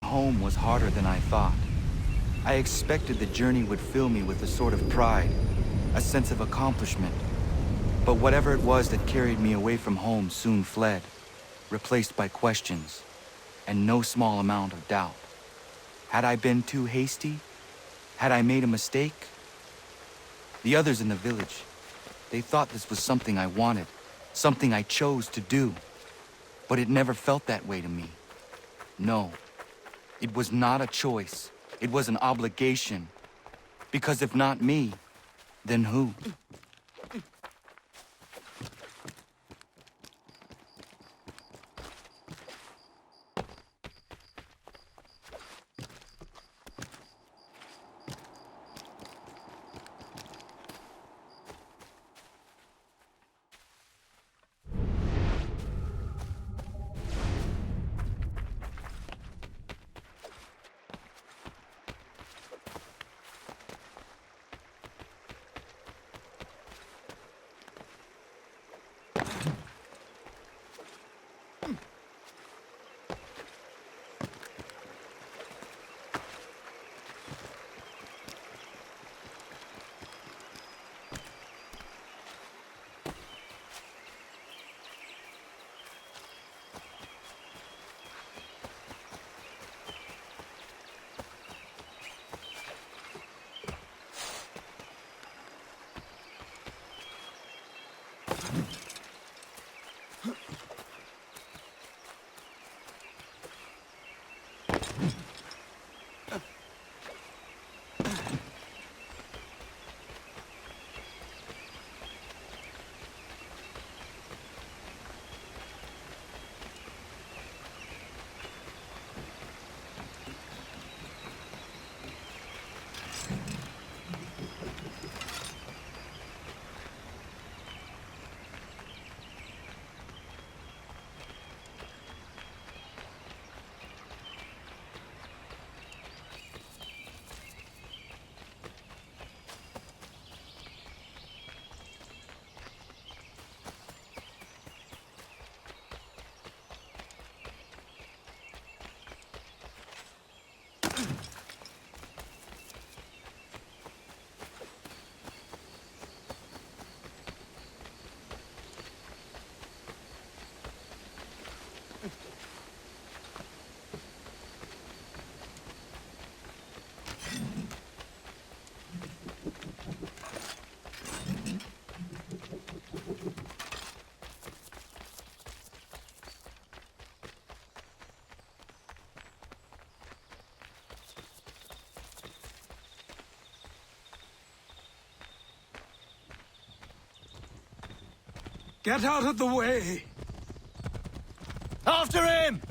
Home was harder than I thought. I expected the journey would fill me with a sort of pride, a sense of accomplishment. But whatever it was that carried me away from home soon fled, replaced by questions, and no small amount of doubt. Had I been too hasty? Had I made a mistake? The others in the village, they thought this was something I wanted, something I chose to do. But it never felt that way to me. No, it was not a choice. It was an obligation. Because if not me, then who? Get out of the way! After him!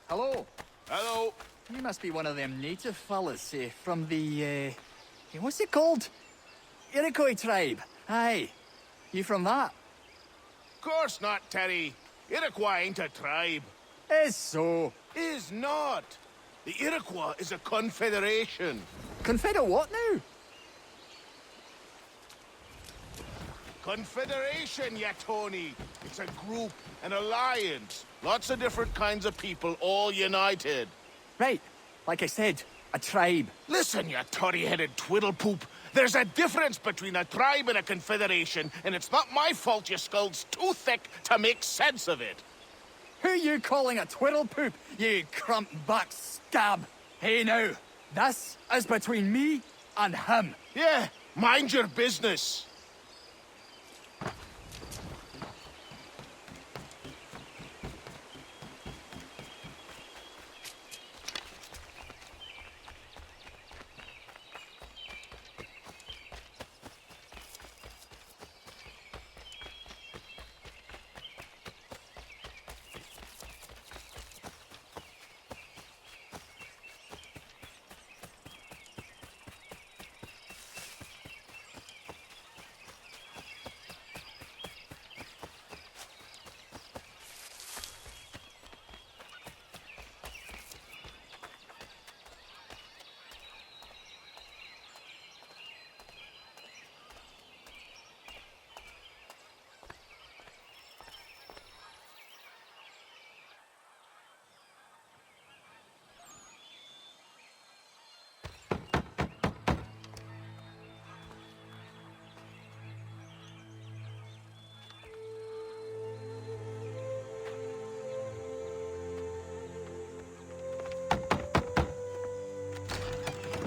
Hello. Hello. You must be one of them native fellas, from the, what's it called? Iroquois tribe. Aye. You from that? Course not, Terry. Iroquois ain't a tribe. Is so. Is not. The Iroquois is a confederation. Confederate what now? Confederation, ya Tony. It's a group, an alliance. Lots of different kinds of people, all united. Right, like I said, a tribe. Listen, you toddy-headed twiddlepoop. There's a difference between a tribe and a confederation, and it's not my fault your skull's too thick to make sense of it. Who you calling a twiddlepoop, you crump-back scab? Hey now, this is between me and him. Yeah, mind your business.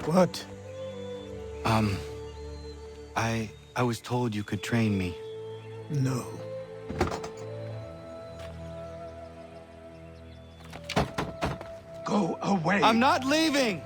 What? I was told you could train me. No. Go away! I'm not leaving!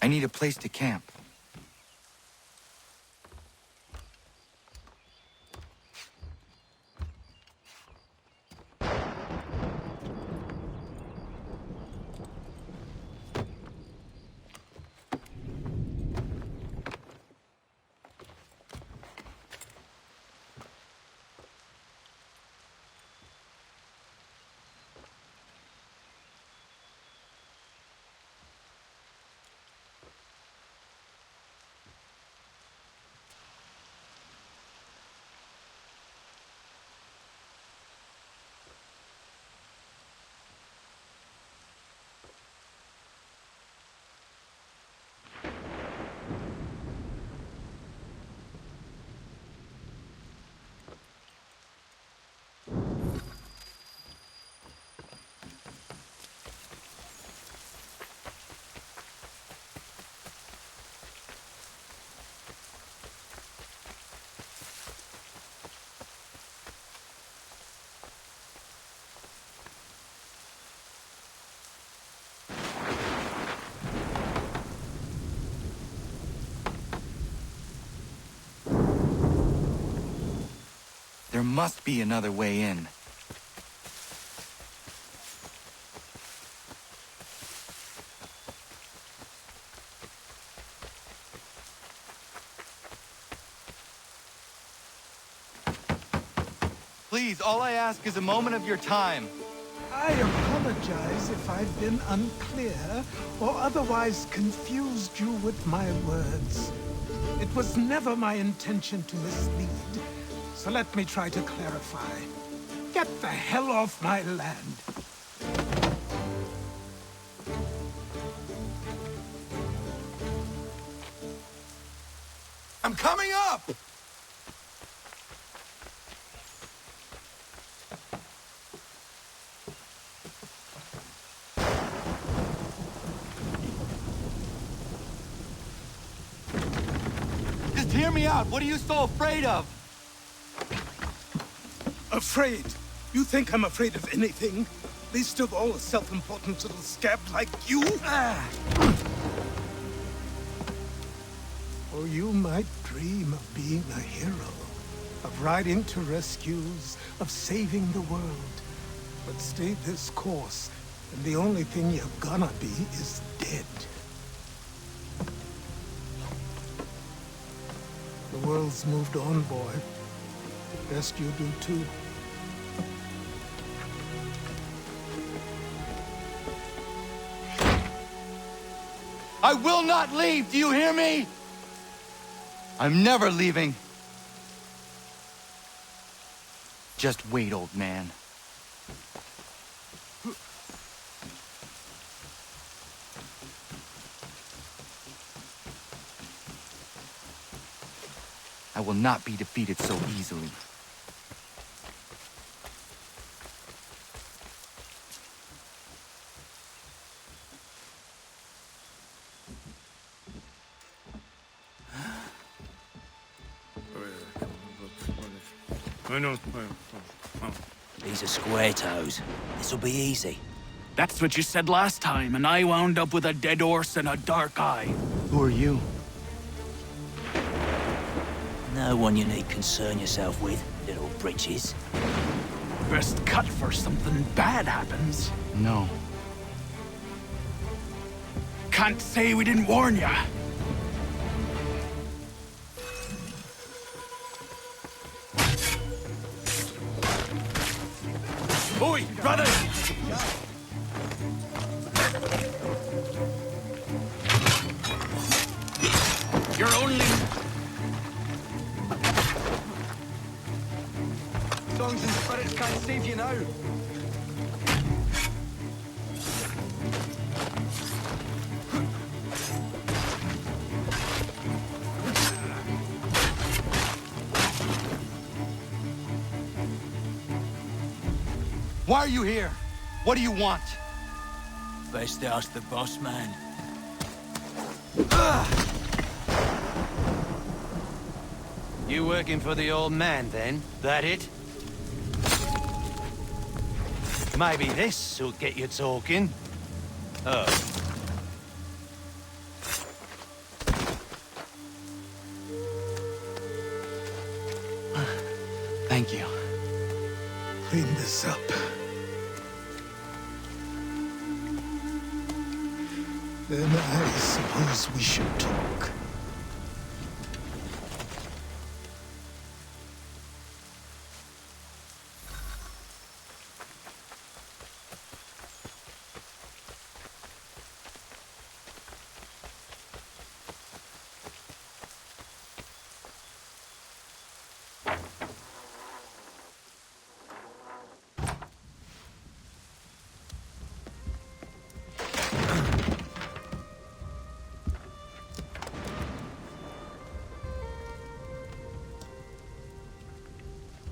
I need a place to camp. There must be another way in. Please, all I ask is a moment of your time. I apologize if I've been unclear or otherwise confused you with my words. It was never my intention to mislead, so let me try to clarify. Get the hell off my land. I'm coming up! Just hear me out. What are you so afraid of? Afraid? You think I'm afraid of anything? Least of all a self-important little scab like you? Or you might dream of being a hero, of riding to rescues, of saving the world. But stay this course, and the only thing you're gonna be is dead. The world's moved on, boy. Best you do too. I will not leave, do you hear me? I'm never leaving. Just wait, old man. I will not be defeated so easily. These are square toes. This'll be easy. That's what you said last time, and I wound up with a dead horse and a dark eye. Who are you? No one you need concern yourself with, little britches. Best cut for something bad happens. No. Can't say we didn't warn ya. Oi, brother! You're only... Songs and spirits can't save you now. Why are you here? What do you want? Best ask the boss man. You working for the old man, then? That it? Maybe this'll get you talking. Oh. Thank you. Clean this up. Then I suppose we should talk.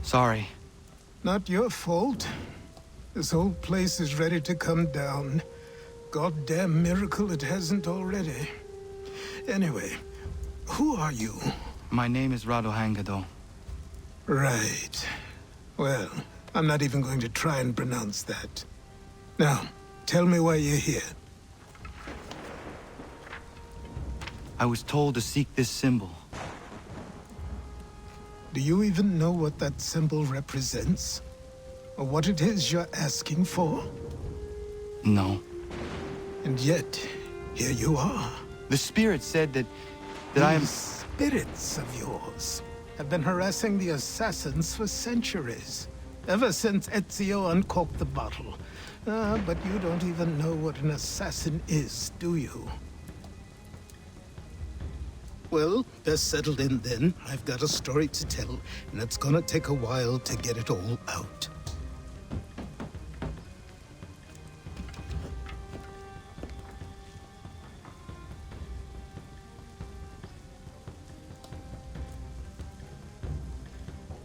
Sorry. Not your fault. This whole place is ready to come down. Goddamn miracle it hasn't already. Anyway, who are you? My name is Rado Hangado. Right. Well, I'm not even going to try and pronounce that. Now, tell me why you're here. I was told to seek this symbol. Do you even know what that symbol represents? Or what it is you're asking for? No. And yet, here you are. The spirit said that I am... These spirits of yours have been harassing the assassins for centuries. Ever since Ezio uncorked the bottle. But you don't even know what an assassin is, do you? Well, they're settled in then. I've got a story to tell, and it's gonna take a while to get it all out.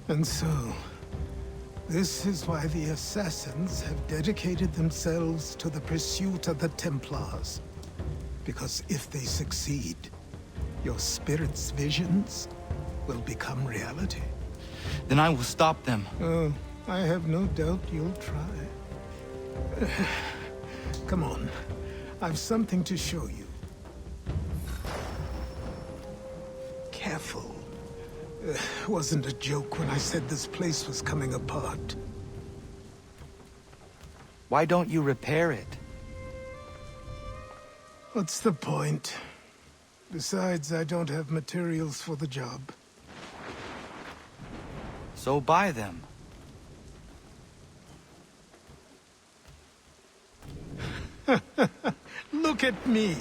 And so, this is why the Assassins have dedicated themselves to the pursuit of the Templars. Because if they succeed, your spirit's visions will become reality. Then I will stop them. Oh, I have no doubt you'll try. Come on. I've something to show you. Careful. Wasn't a joke when I said this place was coming apart. Why don't you repair it? What's the point? Besides, I don't have materials for the job. So buy them. Look at me!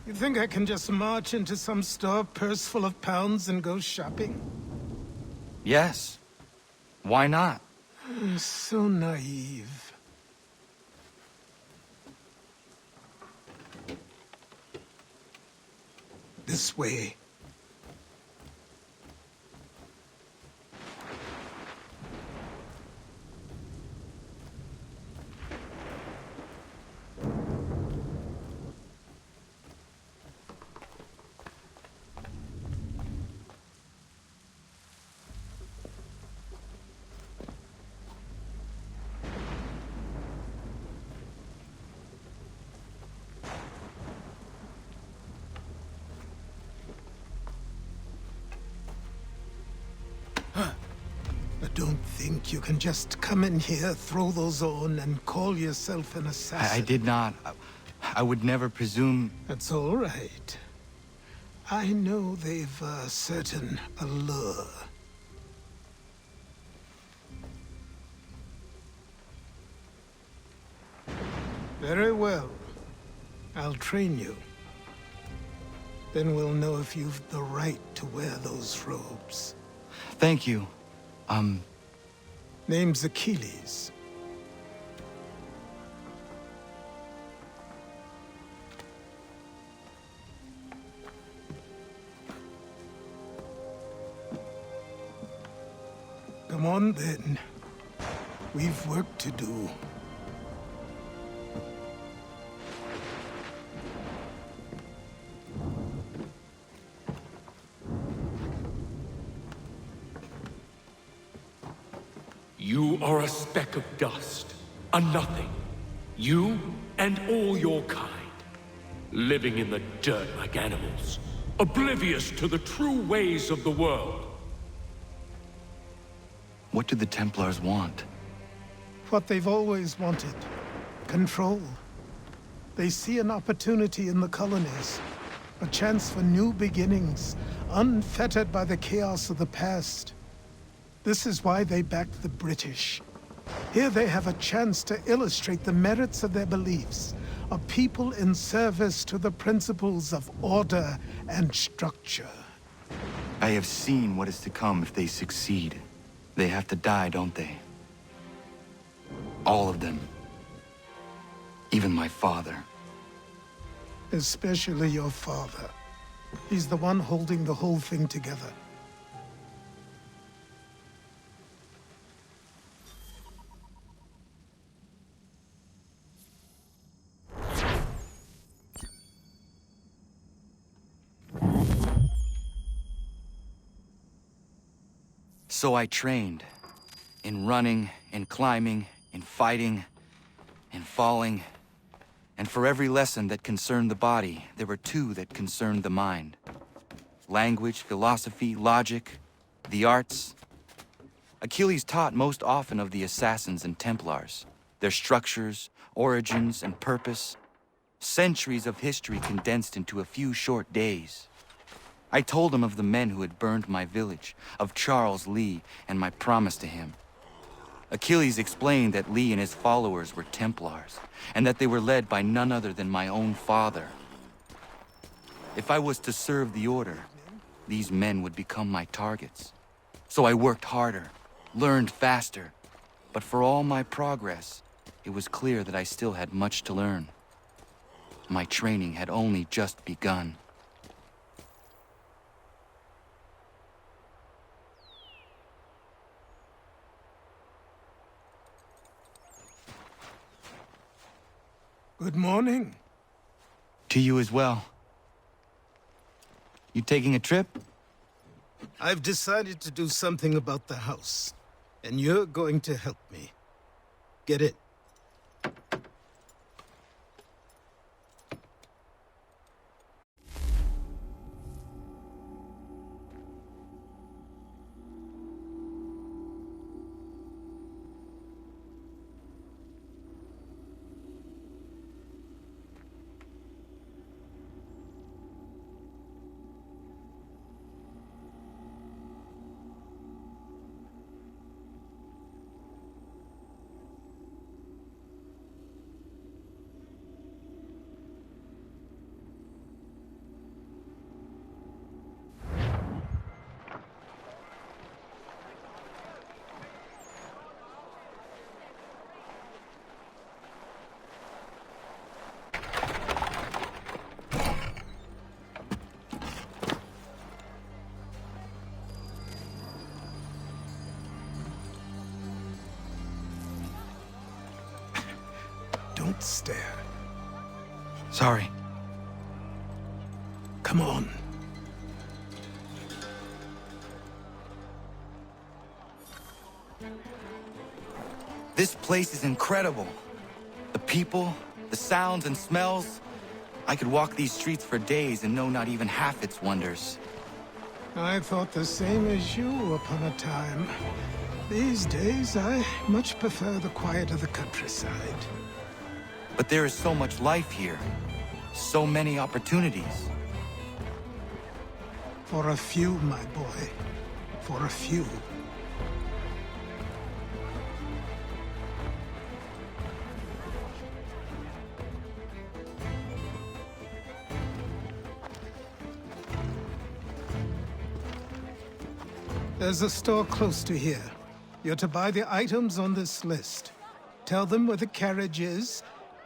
You think I can just march into some store, purse full of pounds, and go shopping? Yes. Why not? So naive. This way. Don't think you can just come in here, throw those on, and call yourself an assassin. I did not. I would never presume... That's all right. I know they've a certain allure. Very well. I'll train you. Then we'll know if you've the right to wear those robes. Thank you. Name's Achilles. Come on, then. We've work to do. You are a speck of dust, a nothing. You and all your kind, living in the dirt like animals, oblivious to the true ways of the world. What do the Templars want? What they've always wanted. Control. They see an opportunity in the colonies. A chance for new beginnings, unfettered by the chaos of the past. This is why they backed the British. Here they have a chance to illustrate the merits of their beliefs. A people in service to the principles of order and structure. I have seen what is to come if they succeed. They have to die, don't they? All of them. Even my father. Especially your father. He's the one holding the whole thing together. So I trained. In running, in climbing, in fighting, in falling. And for every lesson that concerned the body, there were two that concerned the mind. Language, philosophy, logic, the arts. Achilles taught most often of the Assassins and Templars, their structures, origins, and purpose. Centuries of history condensed into a few short days. I told him of the men who had burned my village, of Charles Lee and my promise to him. Achilles explained that Lee and his followers were Templars, and that they were led by none other than my own father. If I was to serve the Order, these men would become my targets. So I worked harder, learned faster, but for all my progress, it was clear that I still had much to learn. My training had only just begun. Good morning. To you as well. You taking a trip? I've decided to do something about the house. And you're going to help me. Get it? Don't stare. Sorry. Come on. This place is incredible. The people, the sounds and smells. I could walk these streets for days and know not even half its wonders. I thought the same as you upon a time. These days, I much prefer the quiet of the countryside. But there is so much life here. So many opportunities. For a few, my boy. For a few. There's a store close to here. You're to buy the items on this list. Tell them where the carriage is,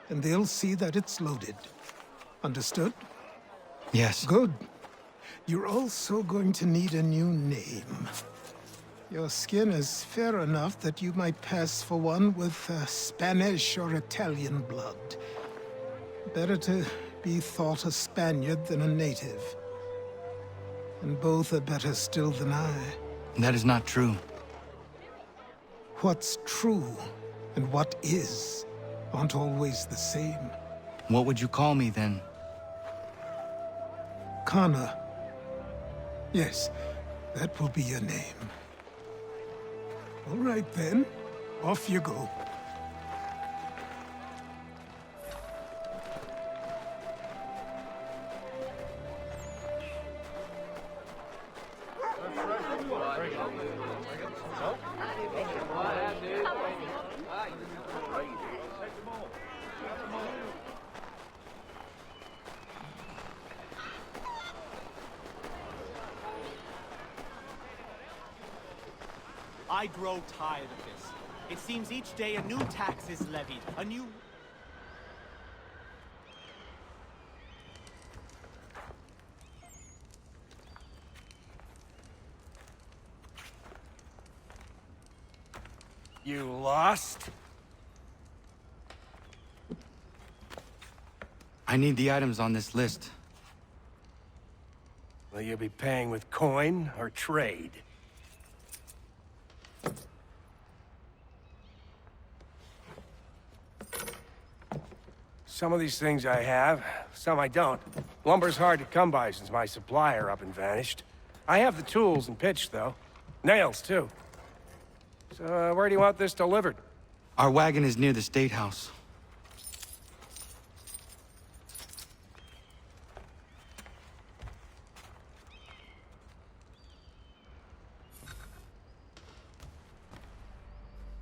and they'll see that it's loaded. Understood? Yes. Good. You're also going to need a new name. Your skin is fair enough that you might pass for one with Spanish or Italian blood. Better to be thought a Spaniard than a native. And both are better still than I. That is not true. What's true and what is aren't always the same. What would you call me then? Connor. Yes, that will be your name. All right then, off you go. I grow tired of this. It seems each day a new tax is levied, a new... You lost? I need the items on this list. Will you be paying with coin or trade? Some of these things I have, some I don't. Lumber's hard to come by since my supplier up and vanished. I have the tools and pitch, though. Nails, too. So, where do you want this delivered? Our wagon is near the State House.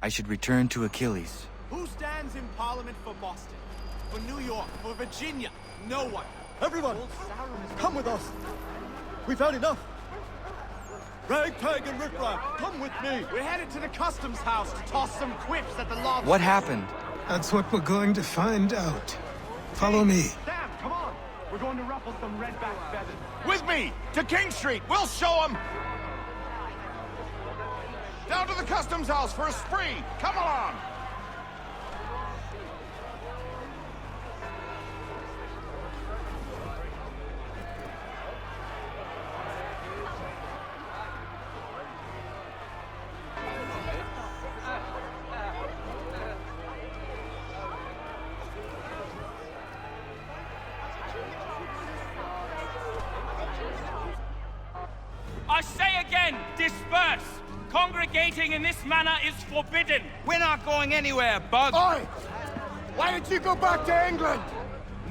I should return to Achilles. Who stands in Parliament for Boston? For New York? For Virginia? No one. Everyone, come with us. We've had enough. Ragtag and riffraff, come with me. We're headed to the customs house to toss some quips at the lobster. What happened? That's what we're going to find out. Follow me. Sam, come on. We're going to ruffle some redback feathers. With me! To King Street! We'll show them! Down to the customs house for a spree! Come along! Men, disperse! Congregating in this manner is forbidden! We're not going anywhere, Bug! Oi! Why don't you go back to England?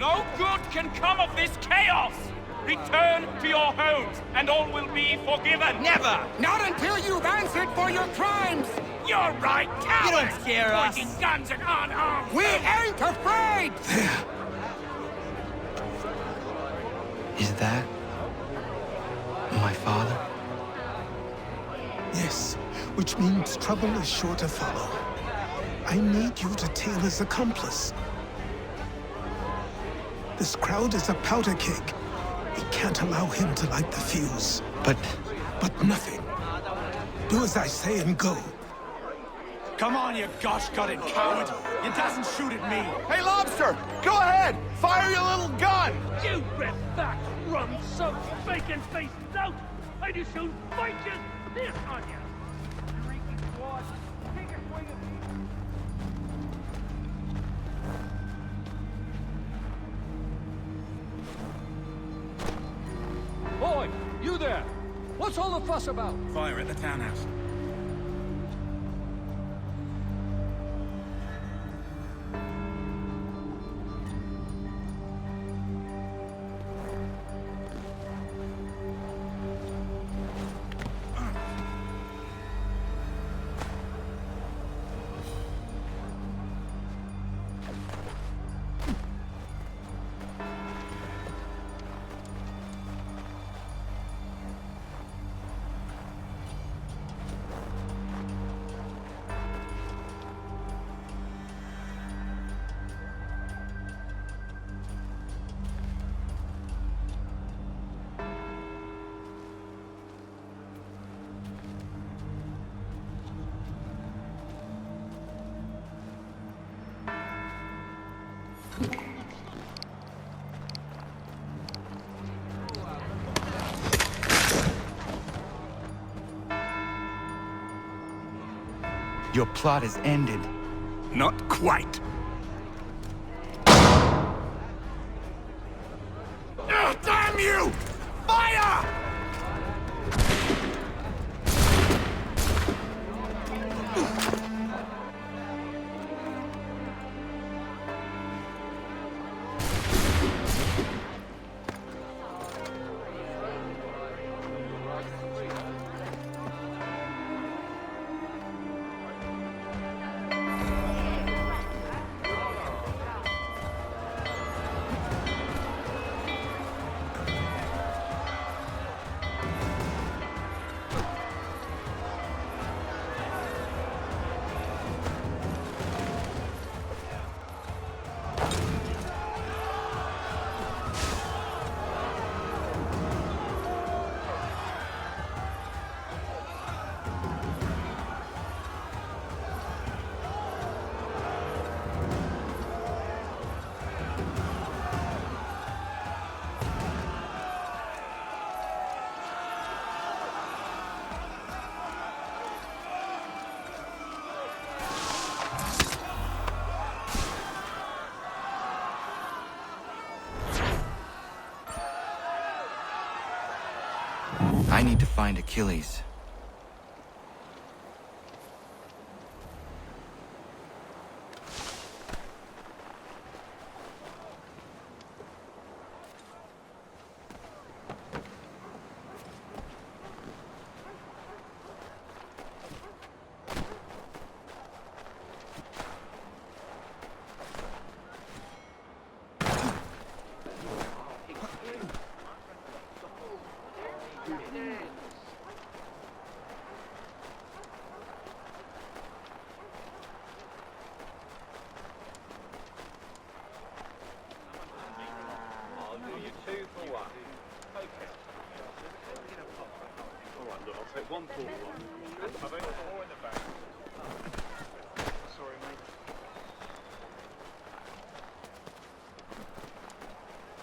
No good can come of this chaos! Return to your homes, and all will be forgiven! Never! Not until you've answered for your crimes! You're right, cowards! You don't scare us! Pointing guns at unarmed! We ain't afraid! There. Is that my father? Yes, which means trouble is sure to follow. I need you to tail his accomplice. This crowd is a powder keg. We can't allow him to light the fuse. But nothing. Do as I say and go. Come on, you gosh-gutted coward! You doesn't shoot at me! Hey, Lobster! Go ahead! Fire your little gun! You red-backed, rum-soaked, bacon-faced lout! I do soon fight you this on you! Freaky squad, take a swing at me! Boy, you there! What's all the fuss about? Fire at the townhouse. your plot is ended. Not quite. Damn you! Fire! I need to find Achilles.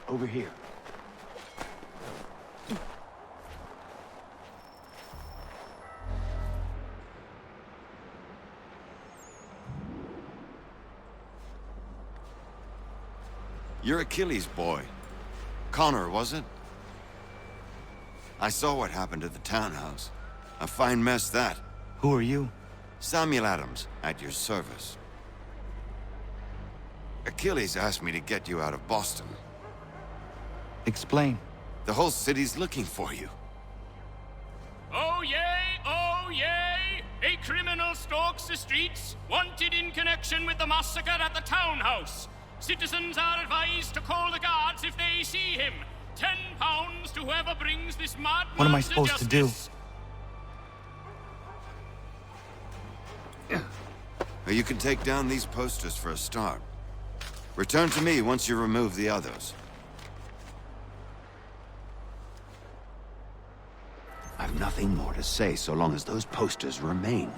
Over here. You're Achilles' boy. Connor, was it? I saw what happened at the townhouse. A fine mess, that. Who are you? Samuel Adams, at your service. Achilles asked me to get you out of Boston. Explain. The whole city's looking for you. Oh yay! Oh yay! A criminal stalks the streets, wanted in connection with the massacre at the townhouse. Citizens are advised to call the guards if they see him. £10 to whoever brings this madman. What am I supposed to do? You can take down these posters for a start. Return to me once you remove the others. I've nothing more to say so long as those posters remain.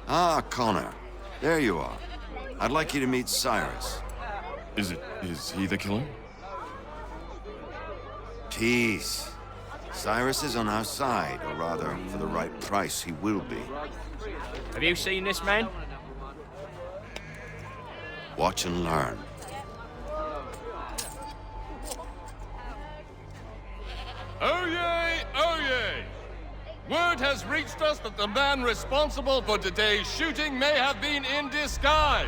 Ah, Connor. There you are. I'd like you to meet Cyrus. Is he the killer? Peace. Cyrus is on our side, or rather, for the right price, he will be. Have you seen this man? Watch and learn. Oh yay! Oh yay! Word has reached us that the man responsible for today's shooting may have been in disguise.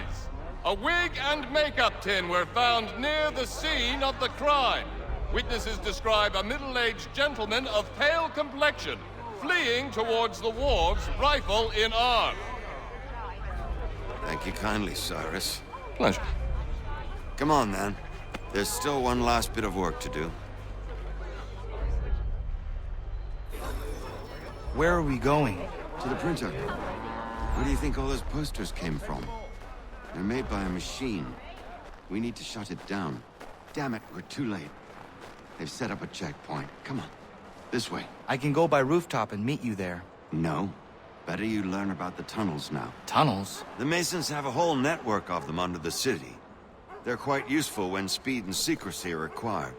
A wig and makeup tin were found near the scene of the crime. Witnesses describe a middle-aged gentleman of pale complexion fleeing towards the wharves, rifle in arm. Thank you kindly, Cyrus. Pleasure. Come on, then. There's still one last bit of work to do. Where are we going? To the printer. Where do you think all those posters came from? They're made by a machine. We need to shut it down. Damn it, we're too late. They've set up a checkpoint. Come on. This way. I can go by rooftop and meet you there. No. Better you learn about the tunnels now. Tunnels? The Masons have a whole network of them under the city. They're quite useful when speed and secrecy are required.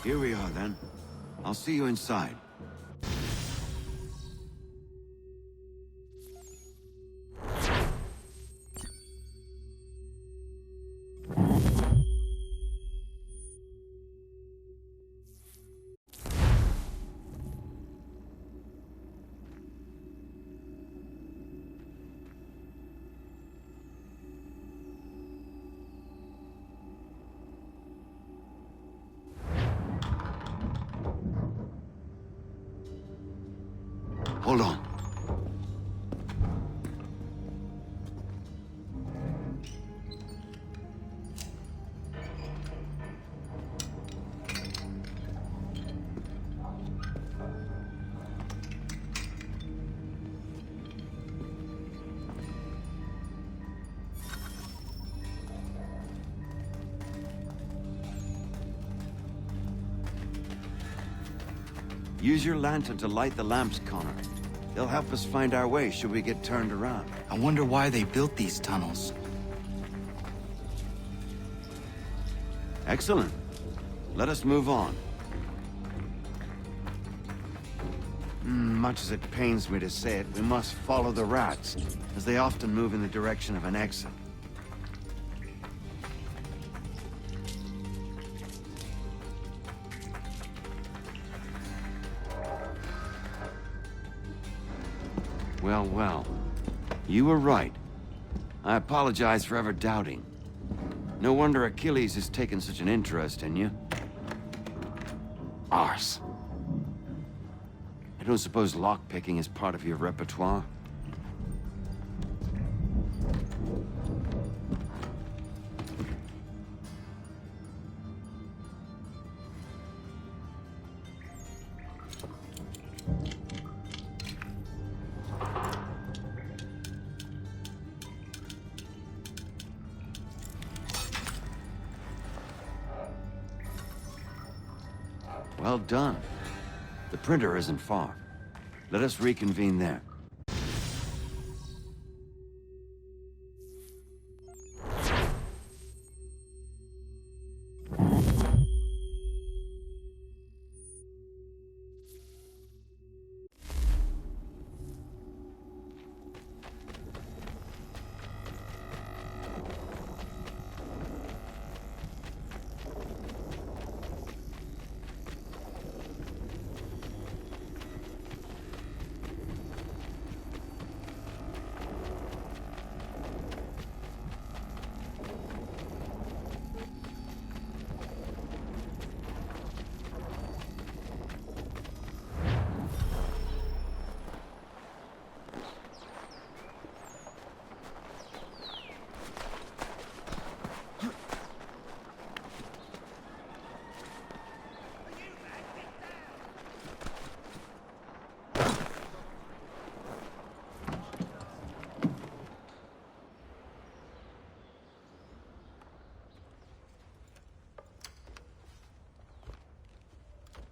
Here we are, then. I'll see you inside. Hold on. Use your lantern to light the lamps, Connor. They'll help us find our way should we get turned around. I wonder why they built these tunnels. Excellent. Let us move on. Much as it pains me to say it, we must follow the rats, as they often move in the direction of an exit. Well, well. You were right. I apologize for ever doubting. No wonder Achilles has taken such an interest in you. Arse. I don't suppose lockpicking is part of your repertoire? Well done. The printer isn't far. Let us reconvene there.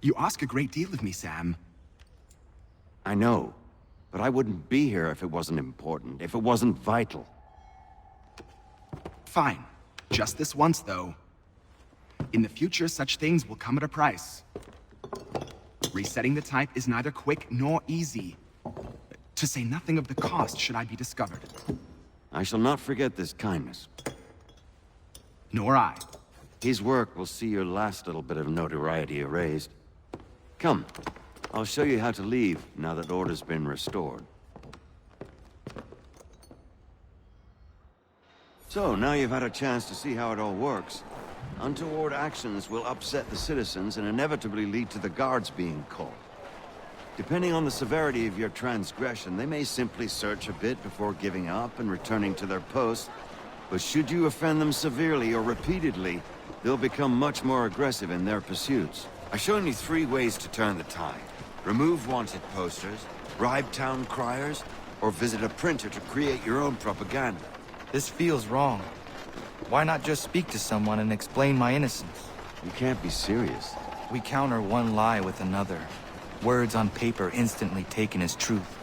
You ask a great deal of me, Sam. I know, but I wouldn't be here if it wasn't important, if it wasn't vital. Fine. Just this once, though. In the future, such things will come at a price. Resetting the type is neither quick nor easy. To say nothing of the cost should I be discovered. I shall not forget this kindness. Nor I. His work will see your last little bit of notoriety erased. Come, I'll show you how to leave now that order's been restored. So, now you've had a chance to see how it all works. Untoward actions will upset the citizens and inevitably lead to the guards being called. Depending on the severity of your transgression, they may simply search a bit before giving up and returning to their posts. But should you offend them severely or repeatedly, they'll become much more aggressive in their pursuits. I've shown you 3 ways to turn the tide. Remove wanted posters, bribe town criers, or visit a printer to create your own propaganda. This feels wrong. Why not just speak to someone and explain my innocence? You can't be serious. We counter one lie with another. Words on paper instantly taken as truth.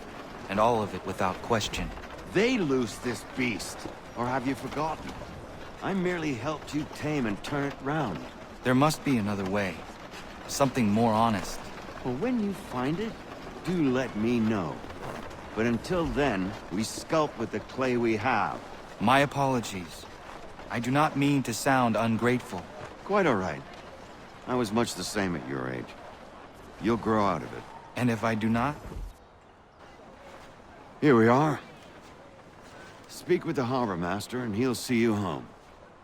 And all of it without question. They loose this beast. Or have you forgotten? I merely helped you tame and turn it round. There must be another way. Something more honest. Well, when you find it, do let me know. But until then, we sculpt with the clay we have. My apologies. I do not mean to sound ungrateful. Quite all right. I was much the same at your age. You'll grow out of it. And if I do not? Here we are. Speak with the harbor master, and he'll see you home.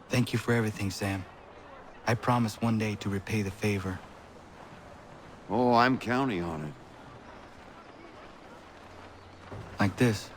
Thank you for everything, Sam. I promise one day to repay the favor. Oh, I'm counting on it. Like this.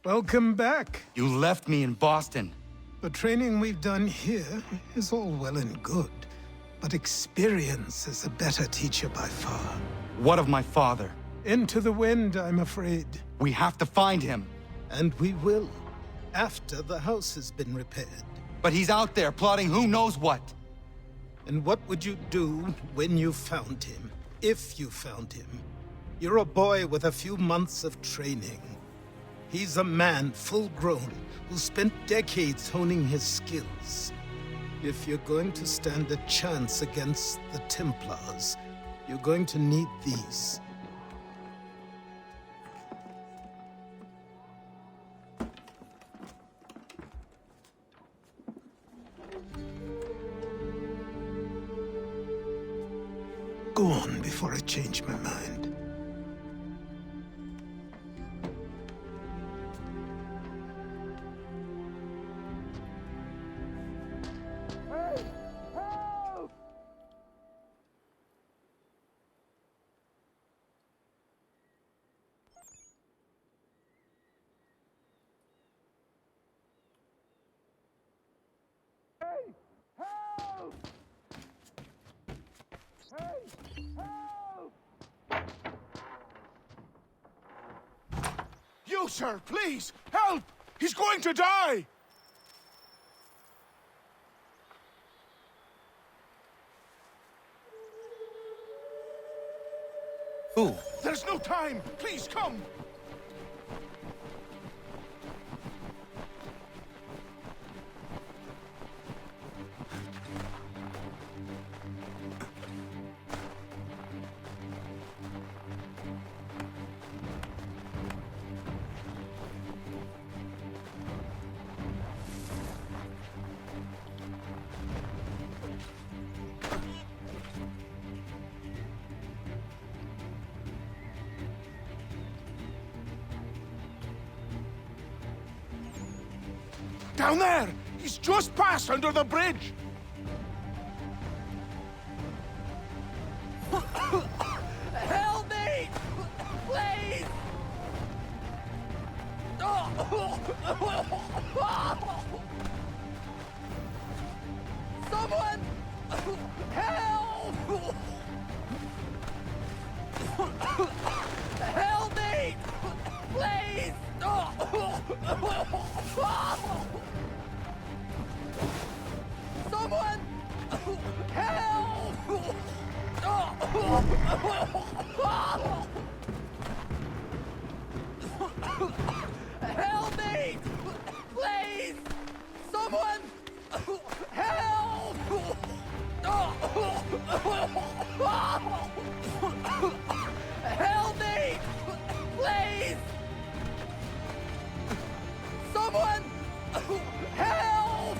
Welcome back. You left me in Boston. The training we've done here is all well and good, but experience is a better teacher by far. What of my father? Into the wind, I'm afraid. We have to find him. And we will, after the house has been repaired. But he's out there plotting who knows what. And what would you do when you found him? If you found him? You're a boy with a few months of training. He's a man, full-grown, who spent decades honing his skills. If you're going to stand a chance against the Templars, you're going to need these. before I change my mind. You, sir, please, help! He's going to die! Who? There's no time! Please, come! Down there! He's just passed under the bridge! Help me! Please! Someone! Help! Help me! Please! Someone! Help! Help me! Please! Someone! Help! Help me! Please! Someone! Help!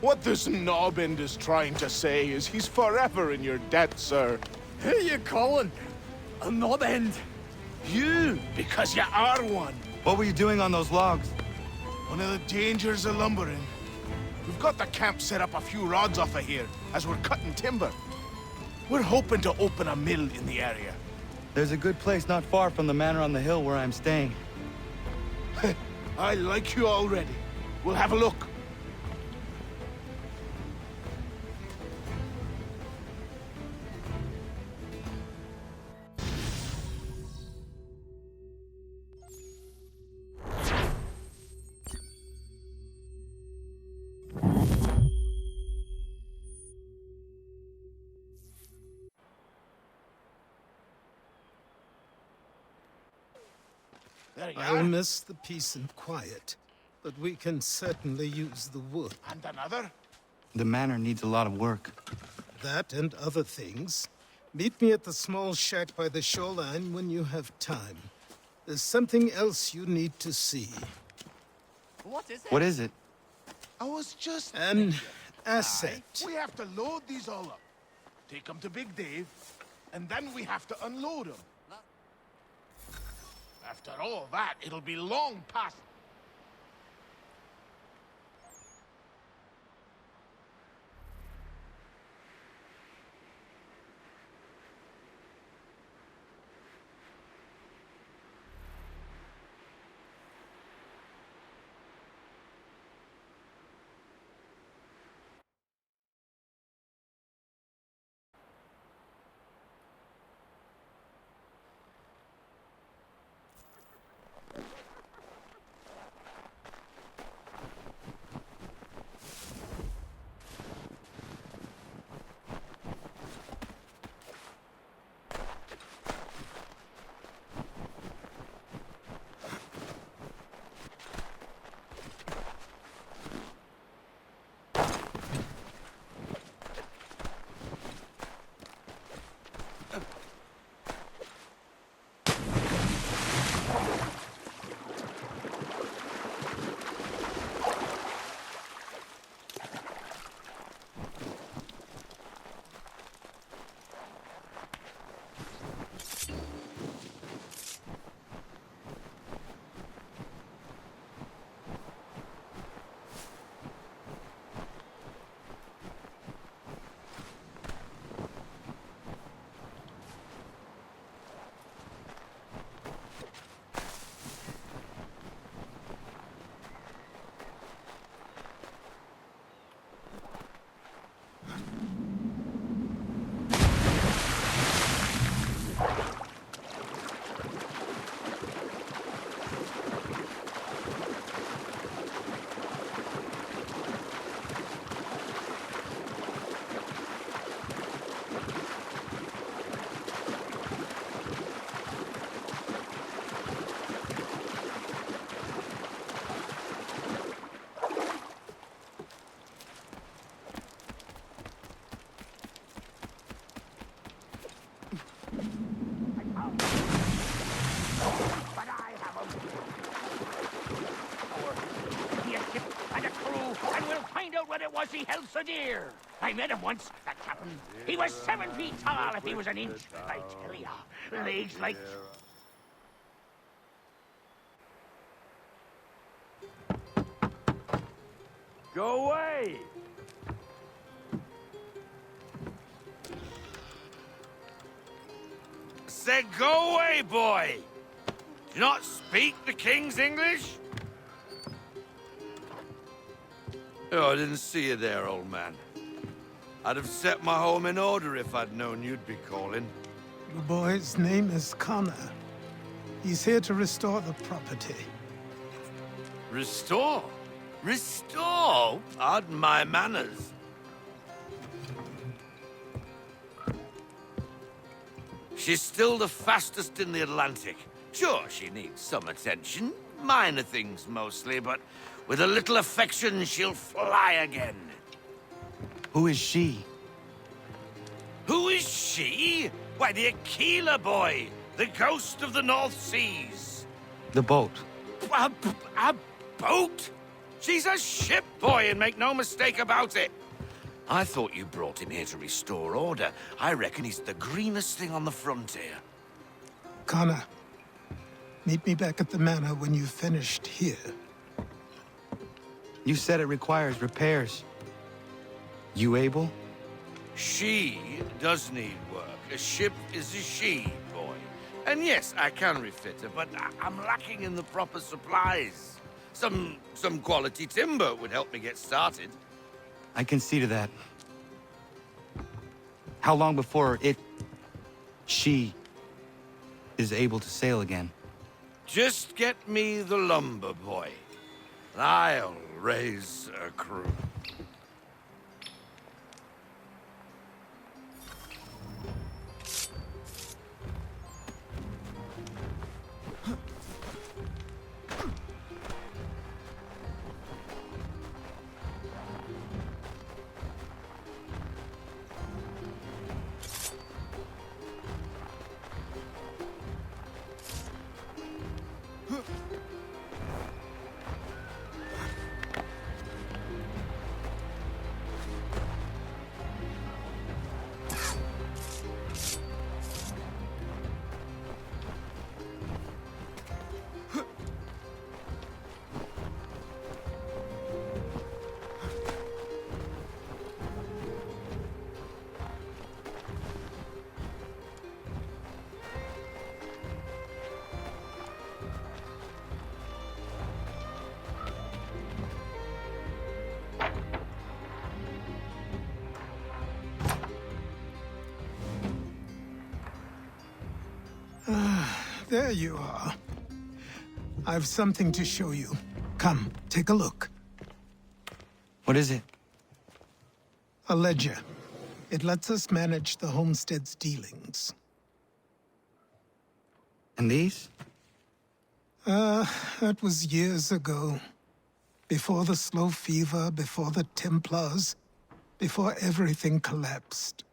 What this knobend is trying to say is he's forever in your debt, sir. Who you calling? A knobend? You, because you are one. What were you doing on those logs? One of the dangers of lumbering. We've got the camp set up a few rods off of here, as we're cutting timber. We're hoping to open a mill in the area. There's a good place not far from the manor on the hill where I'm staying. I like you already. We'll have a look. There you I'll are. miss the peace and quiet, but we can certainly use the wood. And another? The manor needs a lot of work. That and other things. Meet me at the small shack by the shoreline when you have time. There's something else you need to see. What is it? What is it? I was just... An asset. We have to load these all up. Take them to Big Dave, and then we have to unload them. After all that, it'll be long past... was he held so dear? I met him once, that captain. He was 7 feet tall if he was an inch. I tell ya, legs like... Go away! Said go away, boy! Do you not speak the King's English? Oh, I didn't see you there, old man. I'd have set my home in order if I'd known you'd be calling. The boy's name is Connor. He's here to restore the property. Restore? Restore? Pardon my manners. She's still the fastest in the Atlantic. Sure, she needs some attention. Minor things mostly, but with a little affection, she'll fly again. Who is she? Who is she? Why, the Aquila boy, the ghost of the North Seas. The boat. A boat? She's a ship boy, and make no mistake about it. I thought you brought him here to restore order. I reckon he's the greenest thing on the frontier. Connor, meet me back at the manor when you've finished here. You said it requires repairs. You able? She does need work. A ship is a she, boy. And yes, I can refit her, but I'm lacking in the proper supplies. Some quality timber would help me get started. I can see to that. How long before she is able to sail again? Just get me the lumber, boy. I'll raise a crew. There you are. I've something to show you. Come, take a look. What is it? A ledger. It lets us manage the homestead's dealings. And these? That was years ago. Before the Slow Fever, before the Templars, before everything collapsed.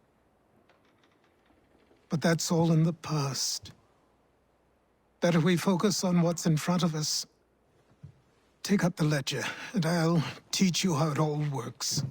But that's all in the past. Better we focus on what's in front of us. Take up the ledger, and I'll teach you how it all works.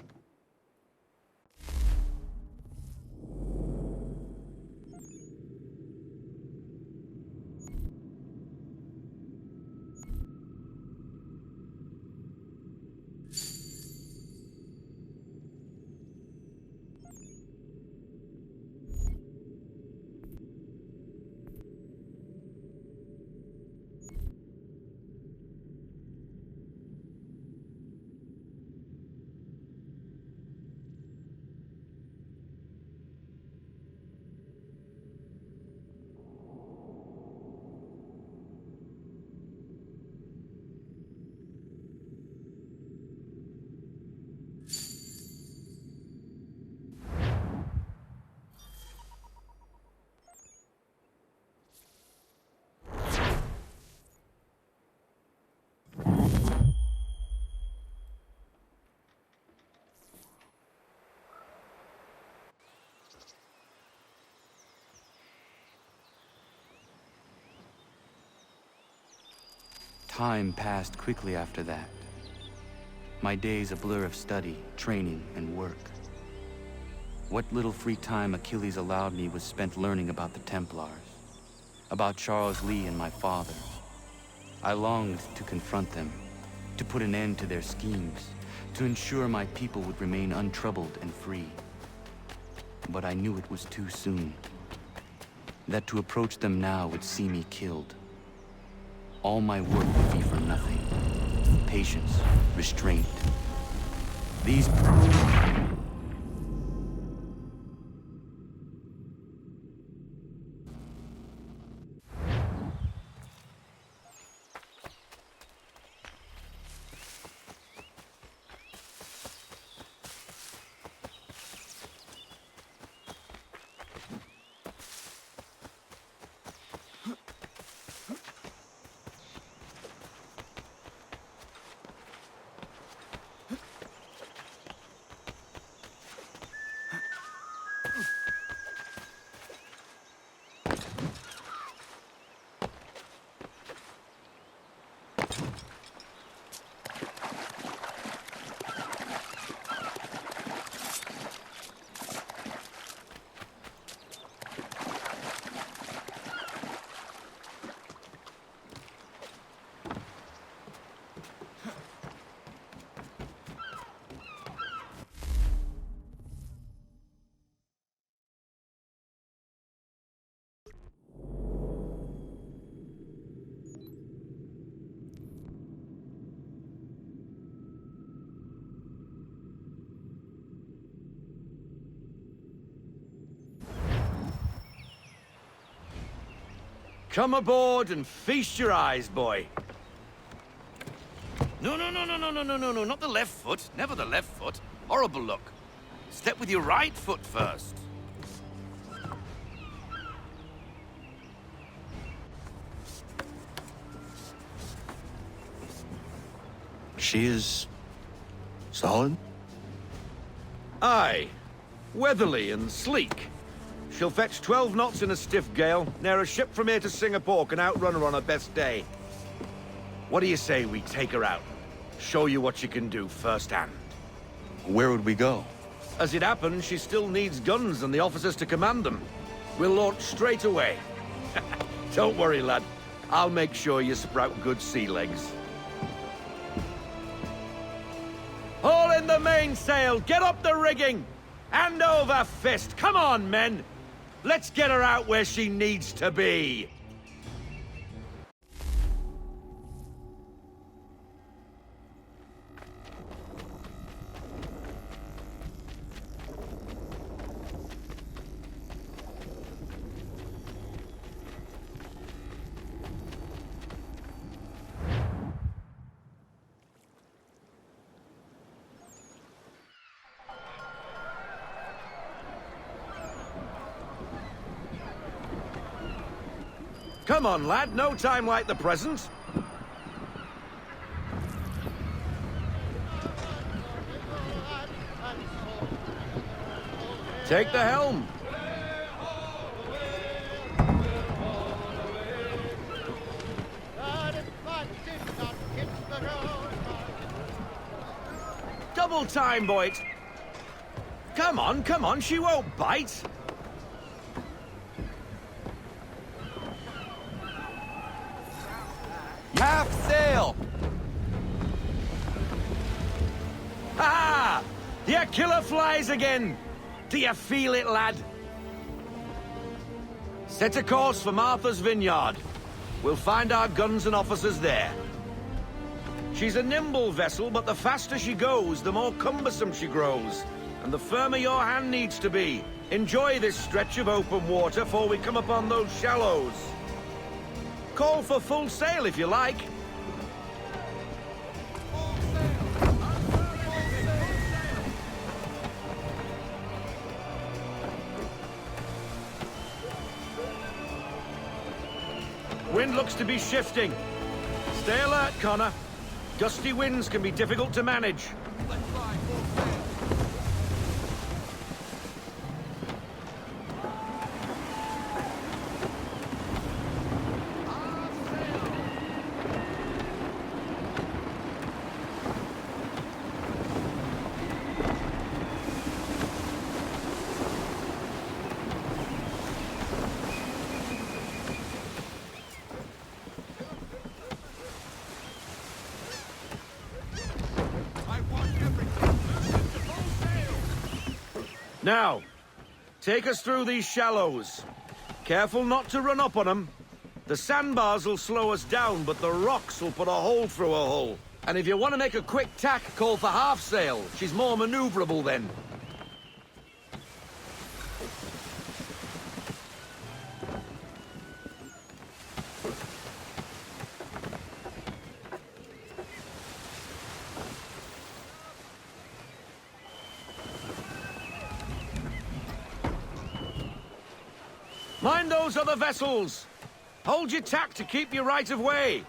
Time passed quickly after that. My days a blur of study, training, and work. What little free time Achilles allowed me was spent learning about the Templars, about Charles Lee and my father. I longed to confront them, to put an end to their schemes, to ensure my people would remain untroubled and free. But I knew it was too soon. That to approach them now would see me killed. All my work would be for nothing. Patience, restraint. These... Come aboard and feast your eyes, boy. No, not the left foot. Never the left foot. Horrible look. Step with your right foot first. She is... solid? Aye. Weatherly and sleek. She'll fetch 12 knots in a stiff gale, ne'er a ship from here to Singapore can outrun her on her best day. What do you say we take her out? Show you what she can do firsthand. Where would we go? As it happens, she still needs guns and the officers to command them. We'll launch straight away. Don't worry, lad. I'll make sure you sprout good sea legs. Haul in the mainsail! Get up the rigging! Hand over fist! Come on, men! Let's get her out where she needs to be! Come on, lad. No time like the present. Take the helm. Double time, boy. Come on, she won't bite. Half sail! Ah! The killer flies again! Do you feel it, lad? Set a course for Martha's Vineyard. We'll find our guns and officers there. She's a nimble vessel, but the faster she goes, the more cumbersome she grows. And the firmer your hand needs to be. Enjoy this stretch of open water before we come upon those shallows. Call for full sail if you like. Wind looks to be shifting. Stay alert, Connor. Gusty winds can be difficult to manage. Now, take us through these shallows. Careful not to run up on them. The sandbars will slow us down, but the rocks will put a hole through a hull. And if you want to make a quick tack, call for half sail. She's more maneuverable then. Mind those other vessels! Hold your tack to keep your right of way!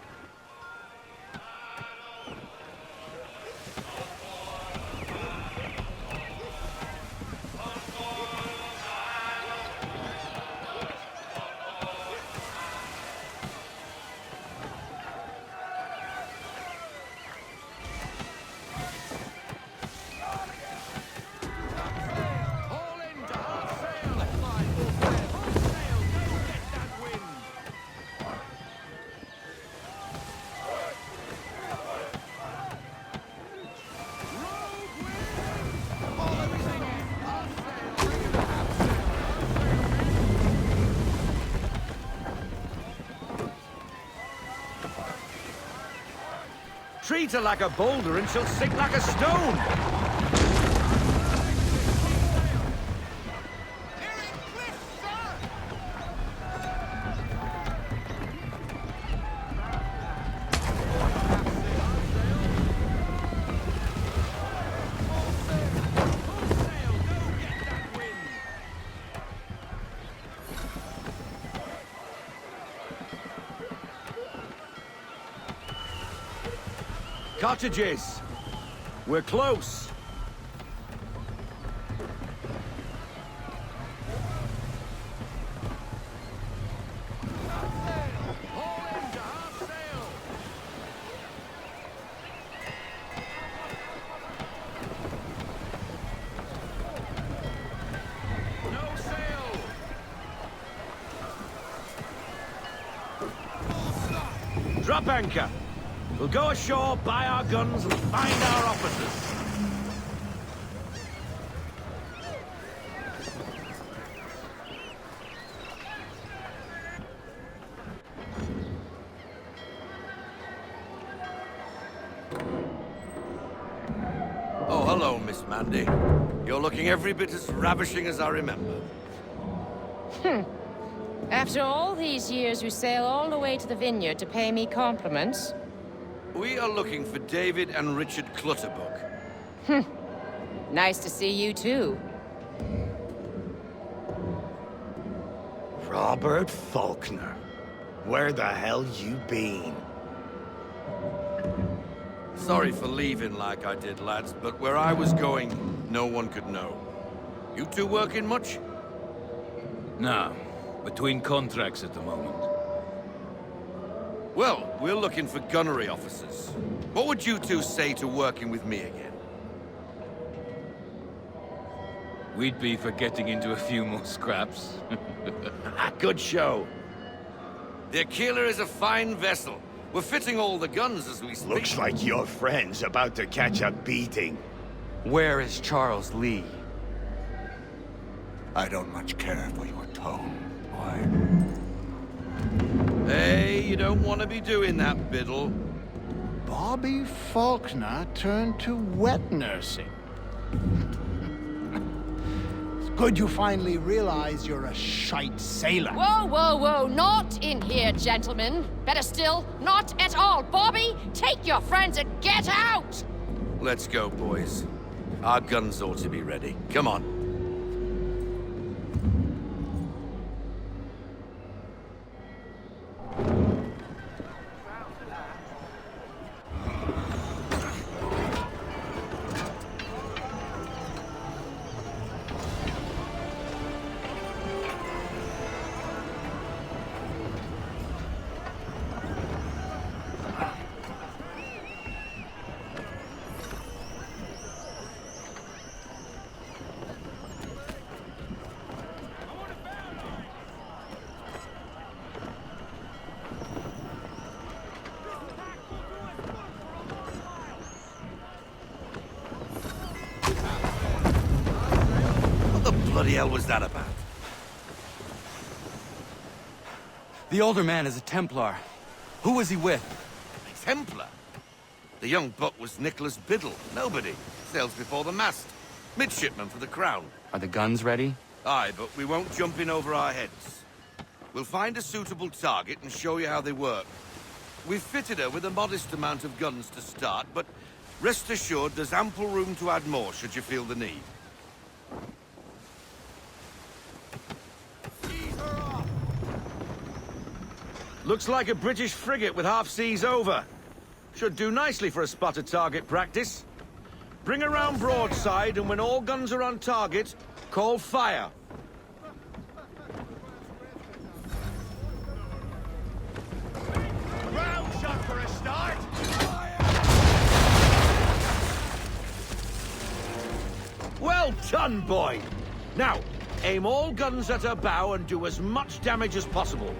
Treat her like a boulder and she'll sink like a stone! Cottages! We're close! Drop anchor! We'll go ashore, buy our guns, and find our officers. Oh, hello, Miss Mandy. You're looking every bit as ravishing as I remember. After all these years, you sail all the way to the vineyard to pay me compliments? We are looking for David and Richard Clutterbuck. Nice to see you, too. Robert Faulkner. Where the hell you been? Sorry for leaving like I did, lads, but where I was going, no one could know. You two working much? No. Between contracts at the moment. Well, we're looking for gunnery officers. What would you two say to working with me again? We'd be for getting into a few more scraps. Good show. The Aquila is a fine vessel. We're fitting all the guns as we speak. Looks like your friend's about to catch a beating. Where is Charles Lee? I don't much care for your tone, boy. Hey, you don't want to be doing that, Biddle. Bobby Faulkner turned to wet nursing. It's good you finally realize you're a shite sailor. Whoa, whoa, whoa, not in here, gentlemen. Better still, not at all. Bobby, take your friends and get out! Let's go, boys. Our guns ought to be ready. Come on. bloody hell was that about? The older man is a Templar. Who was he with? A Templar? The young buck was Nicholas Biddle. Nobody. Sails before the mast. Midshipman for the Crown. Are the guns ready? Aye, but we won't jump in over our heads. We'll find a suitable target and show you how they work. We've fitted her with a modest amount of guns to start, but rest assured there's ample room to add more should you feel the need. Looks like a British frigate with half seas over. Should do nicely for a spotted target practice. Bring her round broadside, and when all guns are on target, call fire. Round shot for a start. Well done, boy! Now, aim all guns at her bow and do as much damage as possible.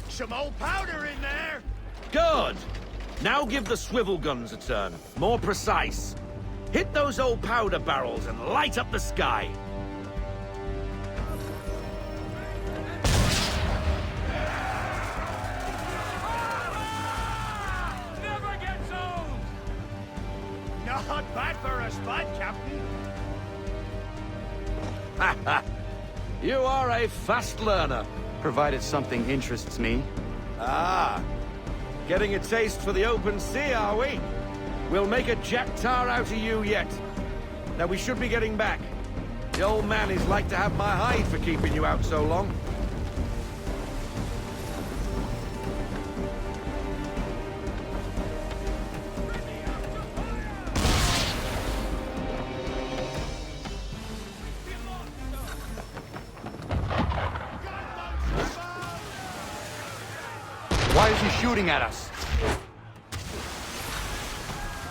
Some old powder in there. Good! Now give the swivel guns a turn. More precise. Hit those old powder barrels and light up the sky. Never gets old. Not bad for a spot, Captain. Ha ha! You are a fast learner. Provided something interests me. Ah, getting a taste for the open sea, are we? We'll make a Jack Tar out of you yet. Now we should be getting back. The old man is like to have my hide for keeping you out so long. Why is he shooting at us?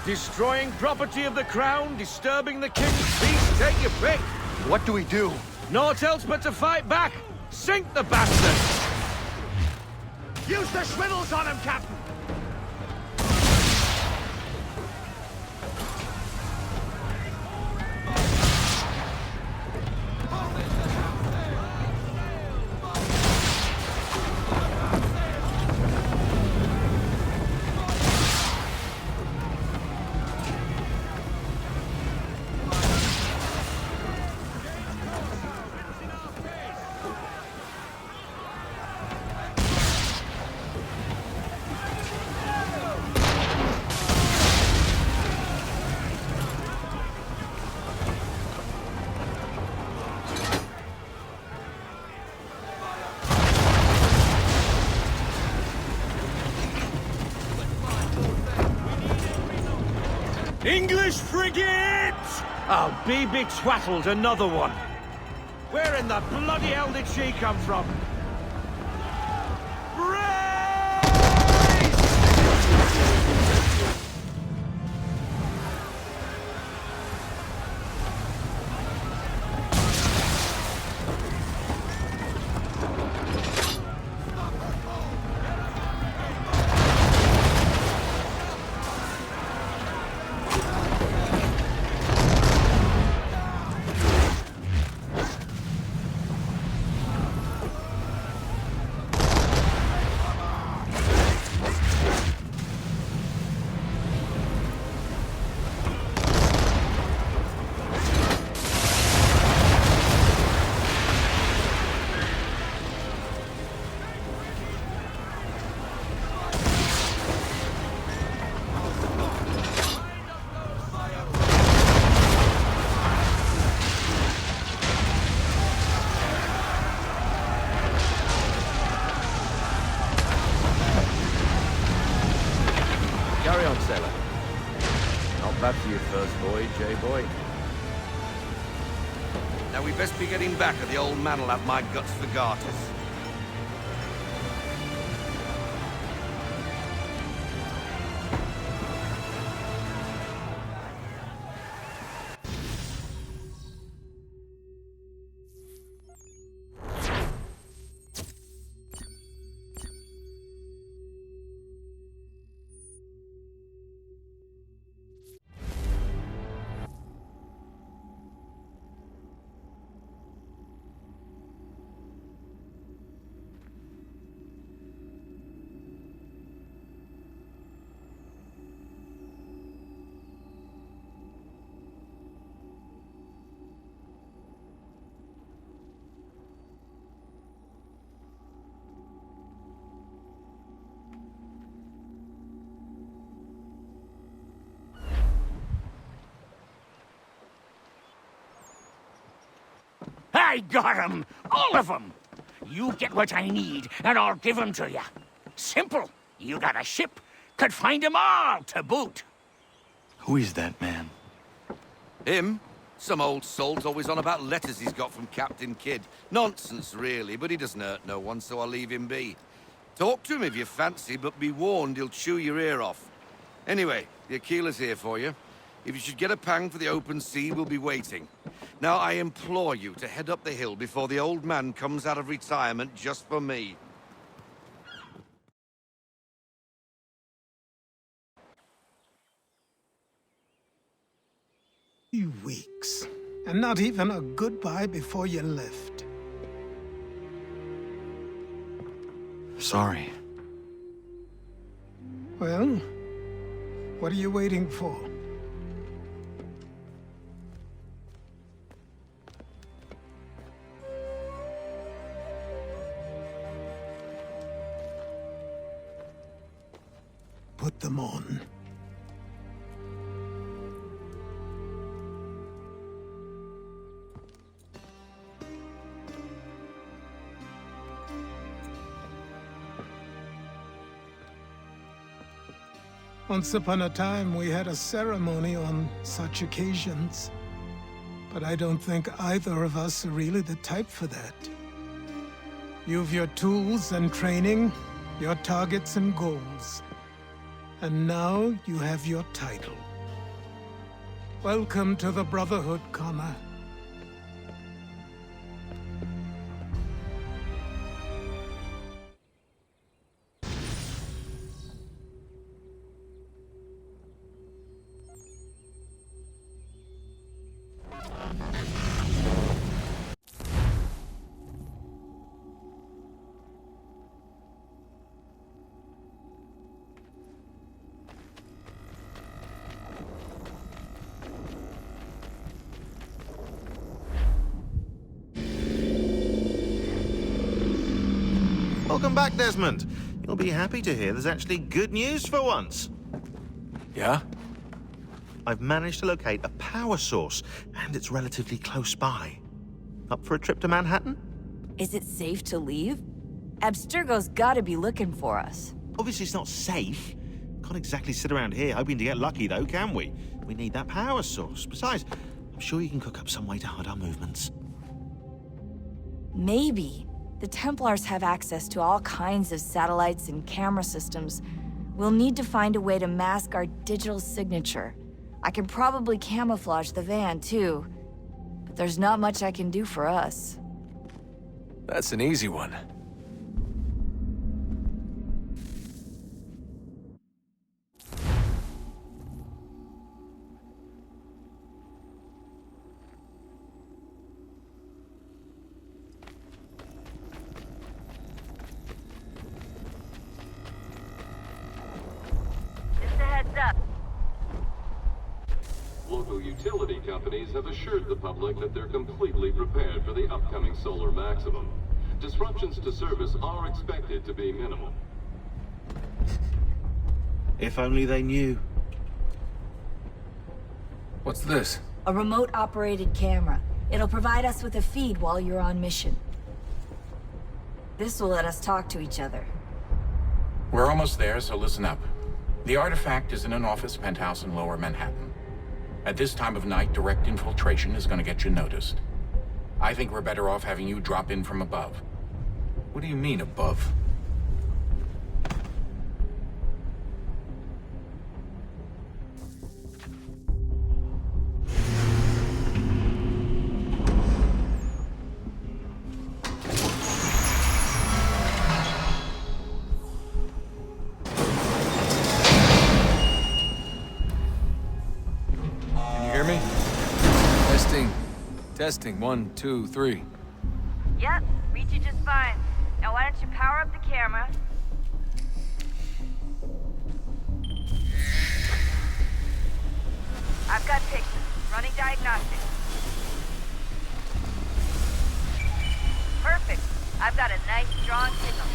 Destroying property of the Crown, disturbing the King's peace, take your pick. What do we do? Naught else but to fight back. Sink the bastard! Use the swivels on him, Captain. English frigate! Oh, be twaddled, another one. Where in the bloody hell did she come from? Carry on, sailor. Not bad for your first voyage, eh, boy? Now we best be getting back, or the old man'll have my guts for garters. I got 'em! All of 'em! You get what I need, and I'll give 'em to you. Simple. You got a ship, could find 'em all to boot. Who is that man? Him? Some old salt always on about letters he's got from Captain Kidd. Nonsense, really, but he doesn't hurt no one, so I'll leave him be. Talk to him if you fancy, but be warned he'll chew your ear off. Anyway, the Aquila's here for you. If you should get a pang for the open sea, we'll be waiting. Now, I implore you to head up the hill before the old man comes out of retirement just for me. You weeks. And not even a goodbye before you left. Sorry. Well, what are you waiting for? Put them on. Once upon a time, we had a ceremony on such occasions. But I don't think either of us are really the type for that. You've your tools and training, your targets and goals. And now you have your title. Welcome to the Brotherhood, Connor. Welcome back, Desmond. You'll be happy to hear there's actually good news for once. Yeah? I've managed to locate a power source, and it's relatively close by. Up for a trip to Manhattan? Is it safe to leave? Abstergo's gotta be looking for us. Obviously it's not safe. Can't exactly sit around here hoping to get lucky, though, can we? We need that power source. Besides, I'm sure you can cook up some way to hide our movements. Maybe. The Templars have access to all kinds of satellites and camera systems. We'll need to find a way to mask our digital signature. I can probably camouflage the van, too. But there's not much I can do for us. That's an easy one. Local utility companies have assured the public that they're completely prepared for the upcoming solar maximum. Disruptions to service are expected to be minimal. If only they knew. What's this? A remote-operated camera. It'll provide us with a feed while you're on mission. This will let us talk to each other. We're almost there, so listen up. The artifact is in an office penthouse in Lower Manhattan. At this time of night, direct infiltration is going to get you noticed. I think we're better off having you drop in from above. What do you mean, above? Testing, 1, 2, 3. Yep, reach you just fine. Now why don't you power up the camera? I've got pictures. Running diagnostics. Perfect. I've got a nice, strong signal.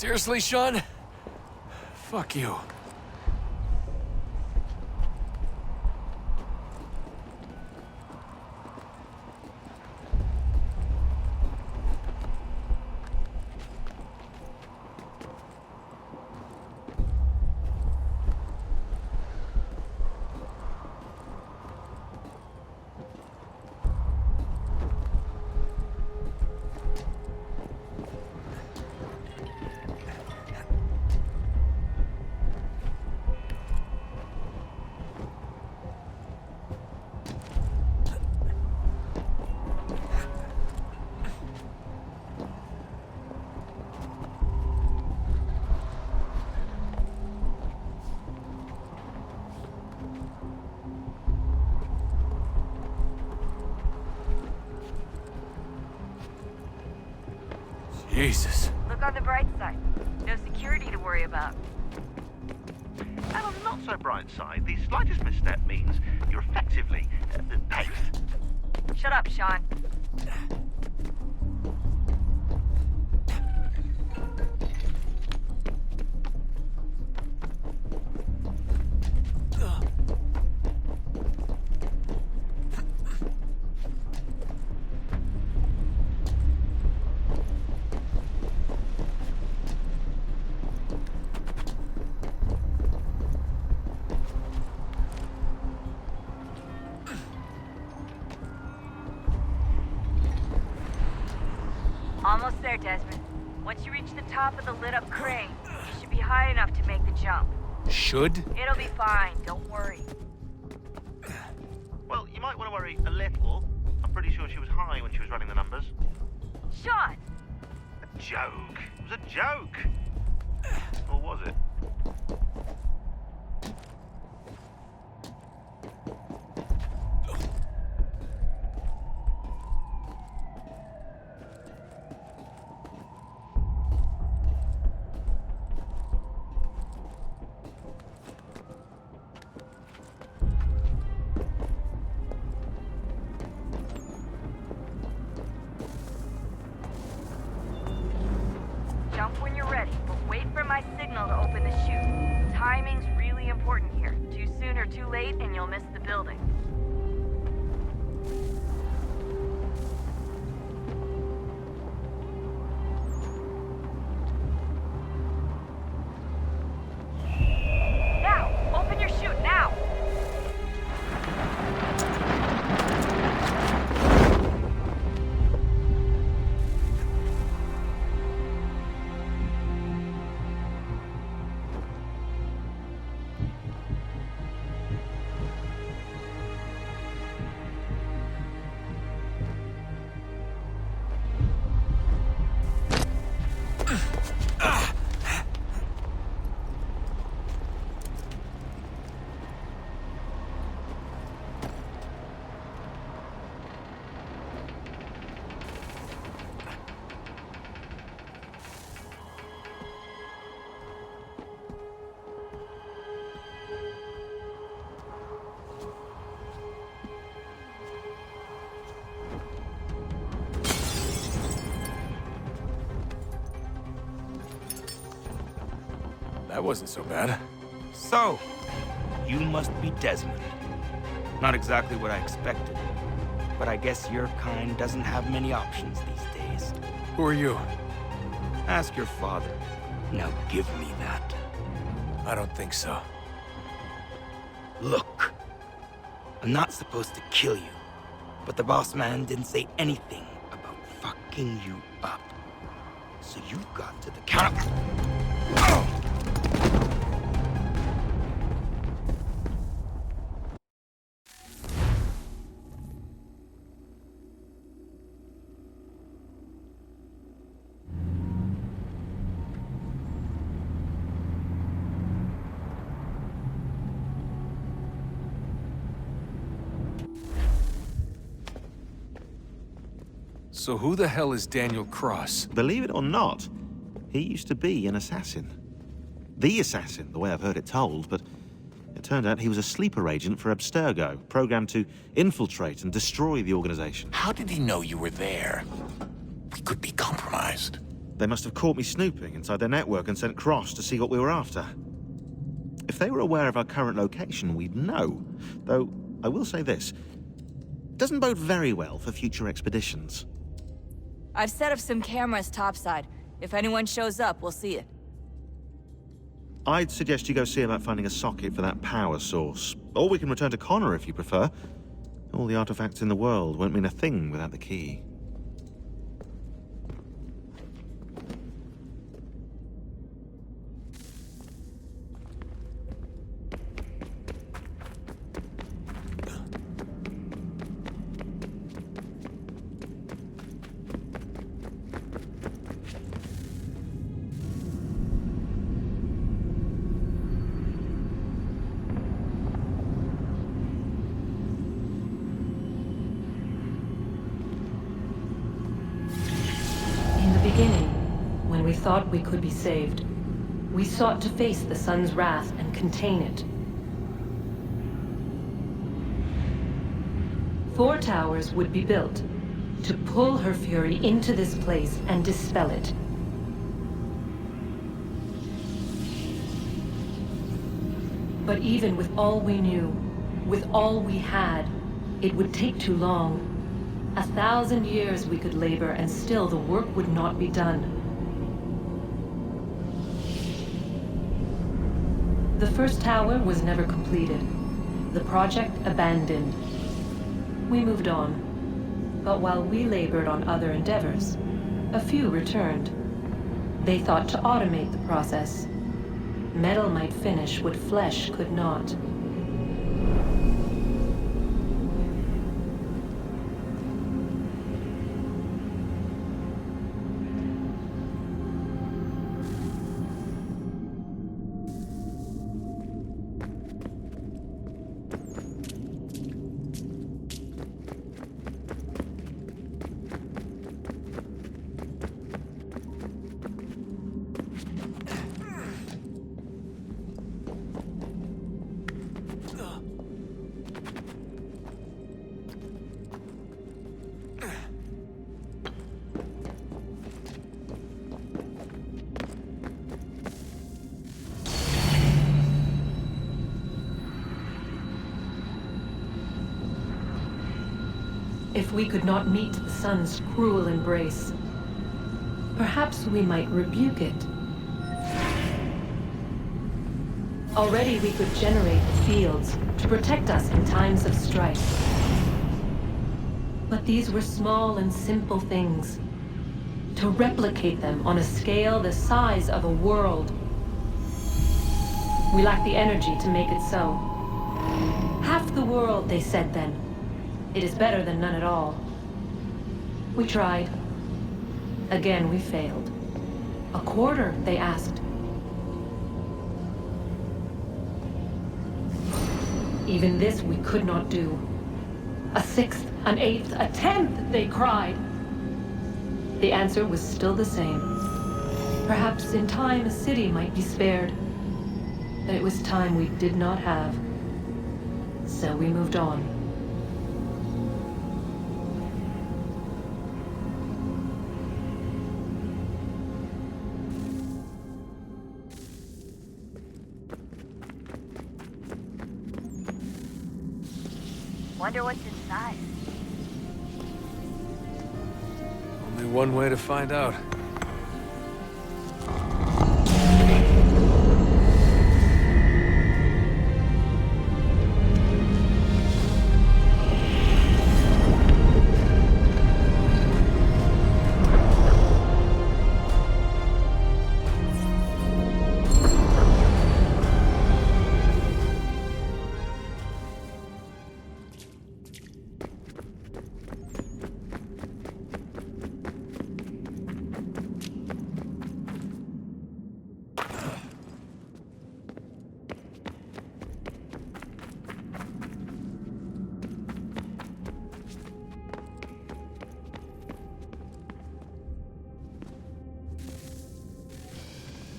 Seriously, Sean? Fuck you. Jesus. Look on the bright side. No security to worry about. And on the not so bright side, the slightest misstep means you're effectively paced. Shut up, Sean. Almost there, Desmond. Once you reach the top of the lit-up crane, you should be high enough to make the jump. Should? It'll be fine, don't worry. Well, you might want to worry a little. I'm pretty sure she was high when she was running the numbers. Sean! A joke. It was a joke. Or was it? Jump when you're ready, but wait for my signal to open the chute. Timing's really important here. Too soon or too late, and you'll miss the building. Now! Open your chute, now! That wasn't so bad. So, you must be Desmond. Not exactly what I expected. But I guess your kind doesn't have many options these days. Who are you? Ask your father. Now give me that. I don't think so. Look. I'm not supposed to kill you. But the boss man didn't say anything about fucking you up. So you got to the counter. So who the hell is Daniel Cross? Believe it or not, he used to be an assassin. The assassin, the way I've heard it told, but it turned out he was a sleeper agent for Abstergo, programmed to infiltrate and destroy the organization. How did he know you were there? We could be compromised. They must have caught me snooping inside their network and sent Cross to see what we were after. If they were aware of our current location, we'd know. Though, I will say this. It doesn't bode very well for future expeditions. I've set up some cameras topside. If anyone shows up, we'll see it. I'd suggest you go see about finding a socket for that power source. Or we can return to Connor if you prefer. All the artifacts in the world won't mean a thing without the key. Thought we could be saved. We sought to face the sun's wrath and contain it. 4 towers would be built to pull her fury into this place and dispel it. But even with all we knew, with all we had, it would take too long. 1,000 years we could labor and still the work would not be done. The first tower was never completed. The project abandoned. We moved on. But while we labored on other endeavors, a few returned. They thought to automate the process. Metal might finish what flesh could not. If we could not meet the sun's cruel embrace, perhaps we might rebuke it. Already we could generate the fields to protect us in times of strife. But these were small and simple things. To replicate them on a scale the size of a world. We lack the energy to make it so. Half the world, they said then. It is better than none at all. We tried. Again, we failed. A quarter, they asked. Even this we could not do. A 1/6, an 1/8, a 1/10, they cried. The answer was still the same. Perhaps in time a city might be spared. But it was time we did not have. So we moved on. Wonder what's inside. Only one way to find out.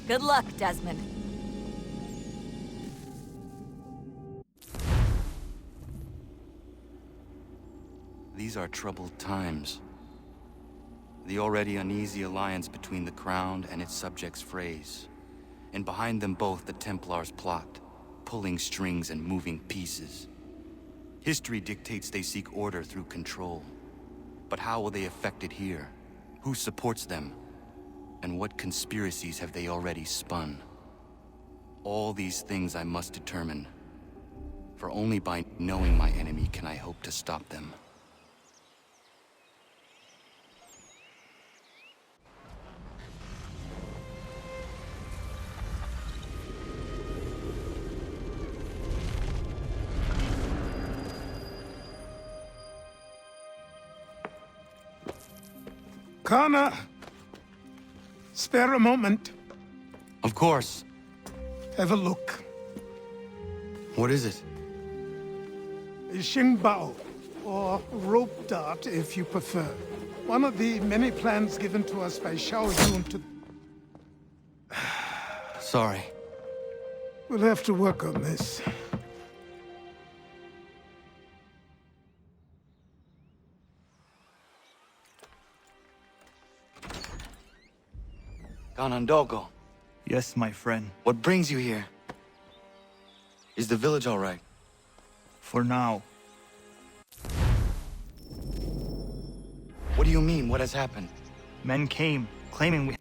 Good luck, Desmond. These are troubled times. The already uneasy alliance between the Crown and its subjects frays. And behind them both the Templars plot, pulling strings and moving pieces. History dictates they seek order through control. But how will they affect it here? Who supports them? And what conspiracies have they already spun? All these things I must determine. For only by knowing my enemy can I hope to stop them. Connor! Spare a moment. Of course. Have a look. What is it? A Xingbao, or rope dart if you prefer. One of the many plans given to us by Xiao Yun to... Sorry. We'll have to work on this. Ganondogo. Yes, my friend. What brings you here? Is the village all right? For now. What do you mean? What has happened? Men came, claiming we...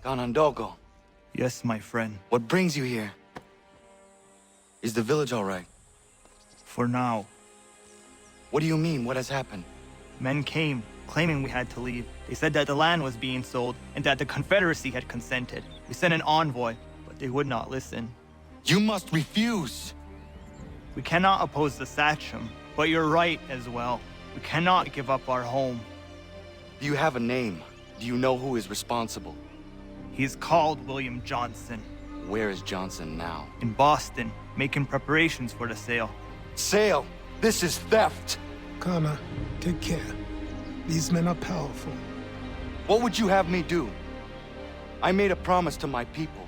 Ganondogo. Yes, my friend. What brings you here? Is the village all right? For now. What do you mean? What has happened? Men came, claiming we had to leave. They said that the land was being sold, and that the Confederacy had consented. We sent an envoy, but they would not listen. You must refuse! We cannot oppose the Sachem, but you're right as well. We cannot give up our home. Do you have a name? Do you know who is responsible? He's called William Johnson. Where is Johnson now? In Boston, making preparations for the sale. Sale? This is theft! Connor, take care. These men are powerful. What would you have me do? I made a promise to my people.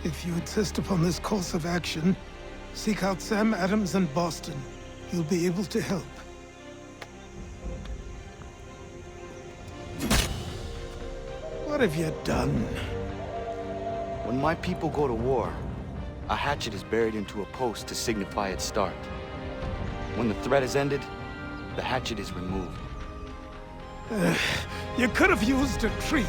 If you insist upon this course of action, seek out Sam Adams in Boston. He'll be able to help. What have you done? When my people go to war, a hatchet is buried into a post to signify its start. When the threat is ended, the hatchet is removed. You could have used a tree.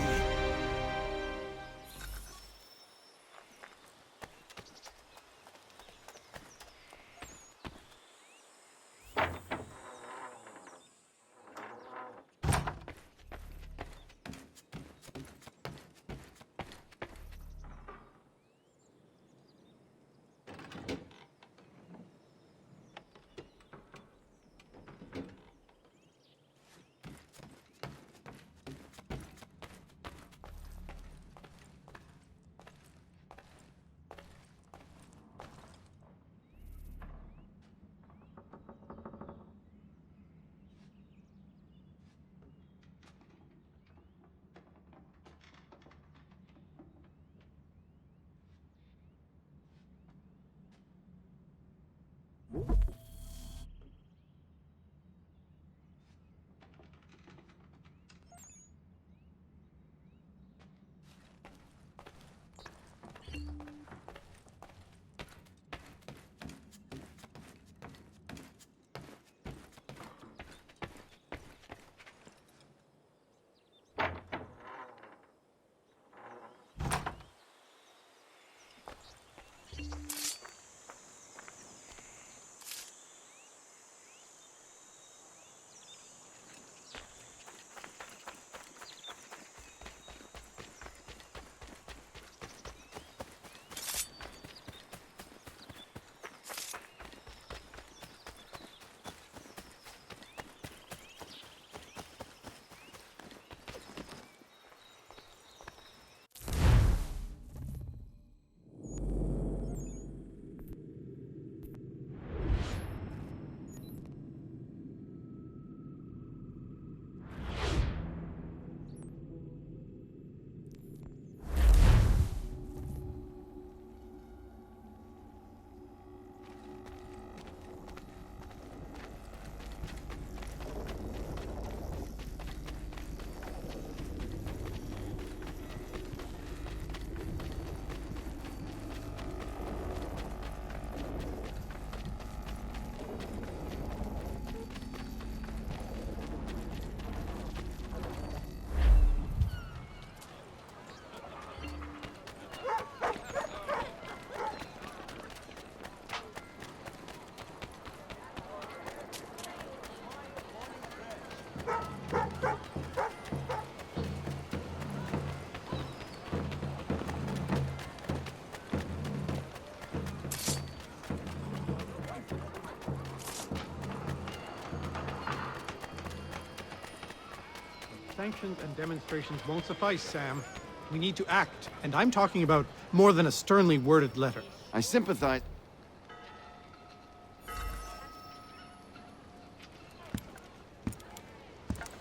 Sanctions and demonstrations won't suffice, Sam. We need to act, and I'm talking about more than a sternly worded letter. I sympathize.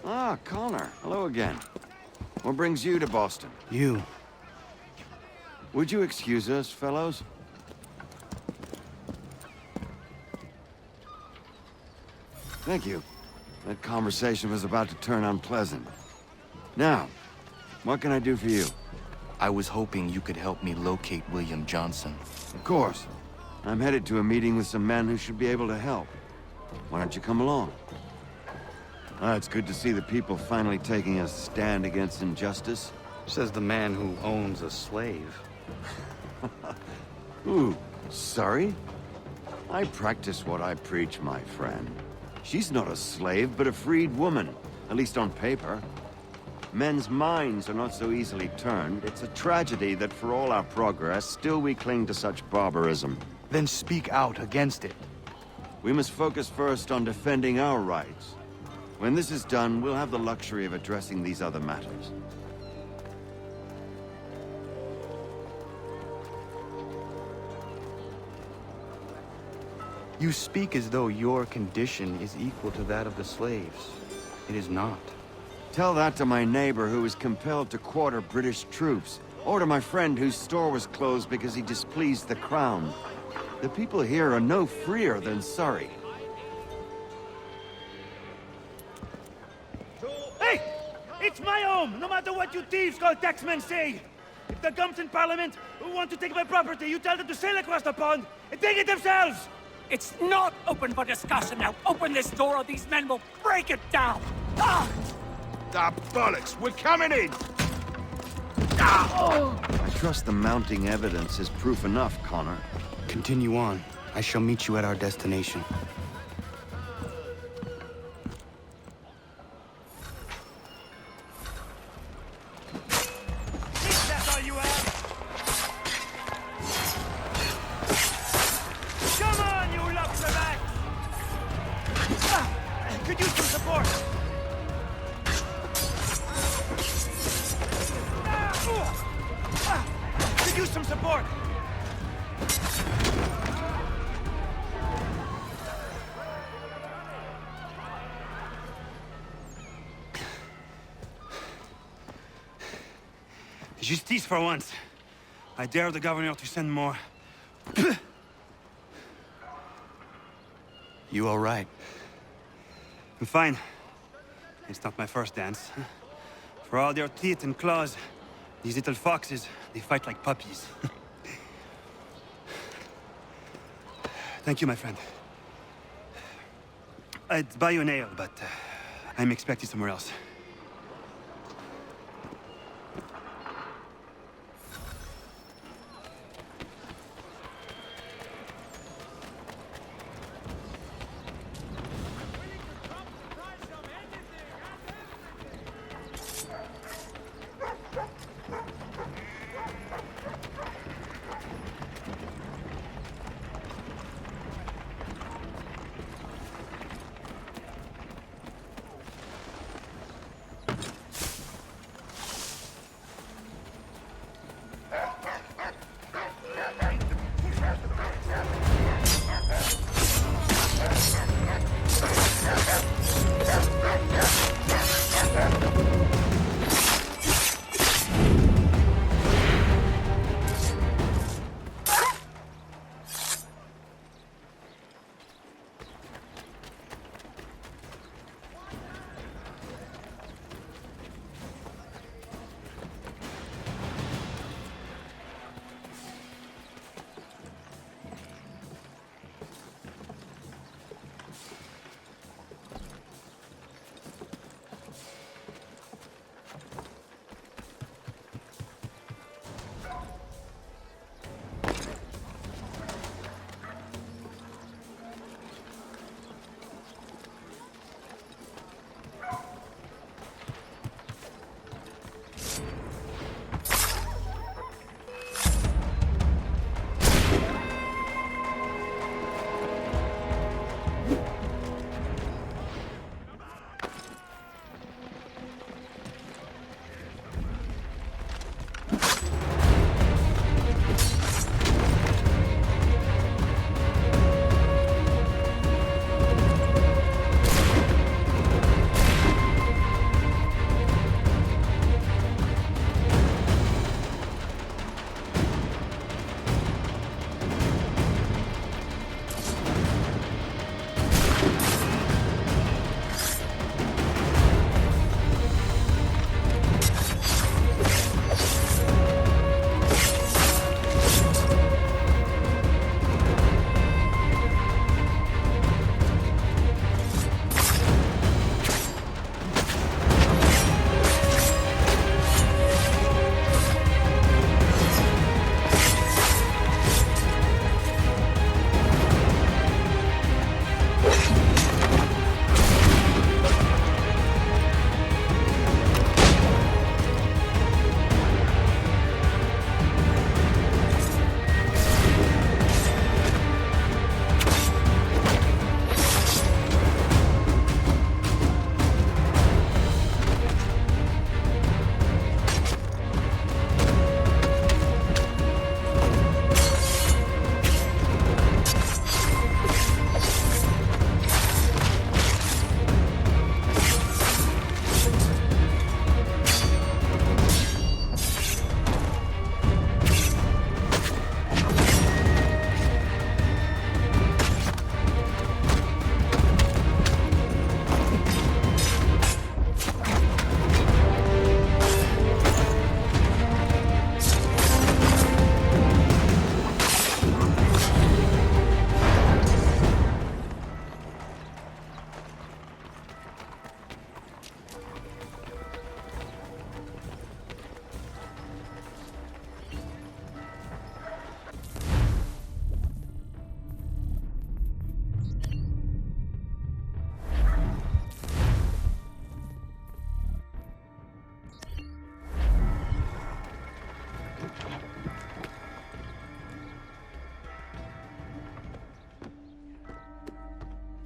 Ah, Connor. Hello again. What brings you to Boston? You. Would you excuse us, fellows? Thank you. That conversation was about to turn unpleasant. Now, what can I do for you? I was hoping you could help me locate William Johnson. Of course. I'm headed to a meeting with some men who should be able to help. Why don't you come along? It's good to see the people finally taking a stand against injustice. Says the man who owns a slave. Ooh, sorry? I practice what I preach, my friend. She's not a slave, but a freed woman, at least on paper. Men's minds are not so easily turned. It's a tragedy that for all our progress, still we cling to such barbarism. Then speak out against it. We must focus first on defending our rights. When this is done, we'll have the luxury of addressing these other matters. You speak as though your condition is equal to that of the slaves. It is not. Tell that to my neighbor who was compelled to quarter British troops, or to my friend whose store was closed because he displeased the crown. The people here are no freer than Surrey. Hey! It's my home, no matter what you thieves called taxmen say! If the gumps in Parliament who want to take my property, you tell them to sail across the pond and take it themselves! It's not open for discussion now. Open this door or these men will break it down. Ah! Ah, bollocks! We're coming in! I trust the mounting evidence is proof enough, Connor. Continue on. I shall meet you at our destination. That's all you have? Come on, you lobsterback! Could use some support! Could use some support! Justice for once. I dare the governor to send more. You all right? I'm fine. It's not my first dance. For all their teeth and claws, these little foxes, they fight like puppies. Thank you, my friend. I'd buy you an ale, but I'm expected somewhere else.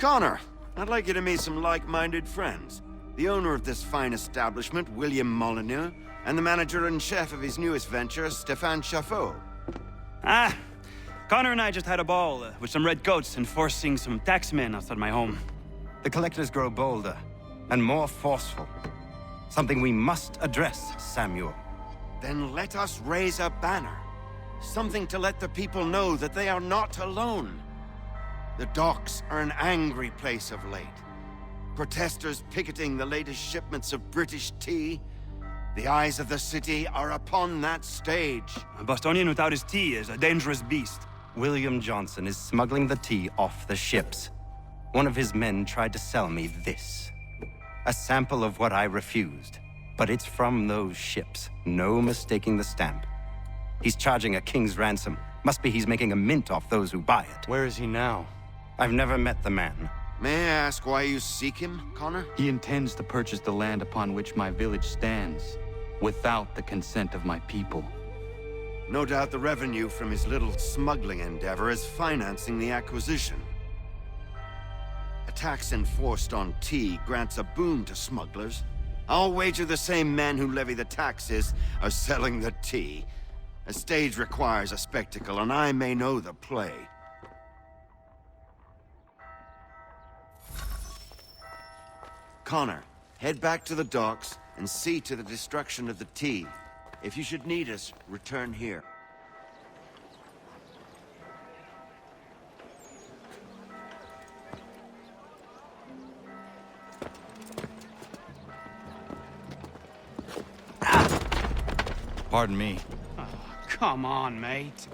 Connor, I'd like you to meet some like-minded friends. The owner of this fine establishment, William Molyneux, and the manager and chef of his newest venture, Stéphane Chaffeau. Ah, Connor and I just had a ball with some red coats enforcing some taxmen outside my home. The collectors grow bolder and more forceful. Something we must address, Samuel. Then let us raise a banner. Something to let the people know that they are not alone. The docks are an angry place of late. Protesters picketing the latest shipments of British tea. The eyes of the city are upon that stage. A Bostonian without his tea is a dangerous beast. William Johnson is smuggling the tea off the ships. One of his men tried to sell me this. A sample of what I refused. But it's from those ships. No mistaking the stamp. He's charging a king's ransom. Must be he's making a mint off those who buy it. Where is he now? I've never met the man. May I ask why you seek him, Connor? He intends to purchase the land upon which my village stands, without the consent of my people. No doubt the revenue from his little smuggling endeavor is financing the acquisition. A tax enforced on tea grants a boon to smugglers. I'll wager the same men who levy the taxes are selling the tea. A stage requires a spectacle, and I may know the play. Connor, head back to the docks and see to the destruction of the tea. If you should need us, return here. Pardon me. Oh, come on, mate.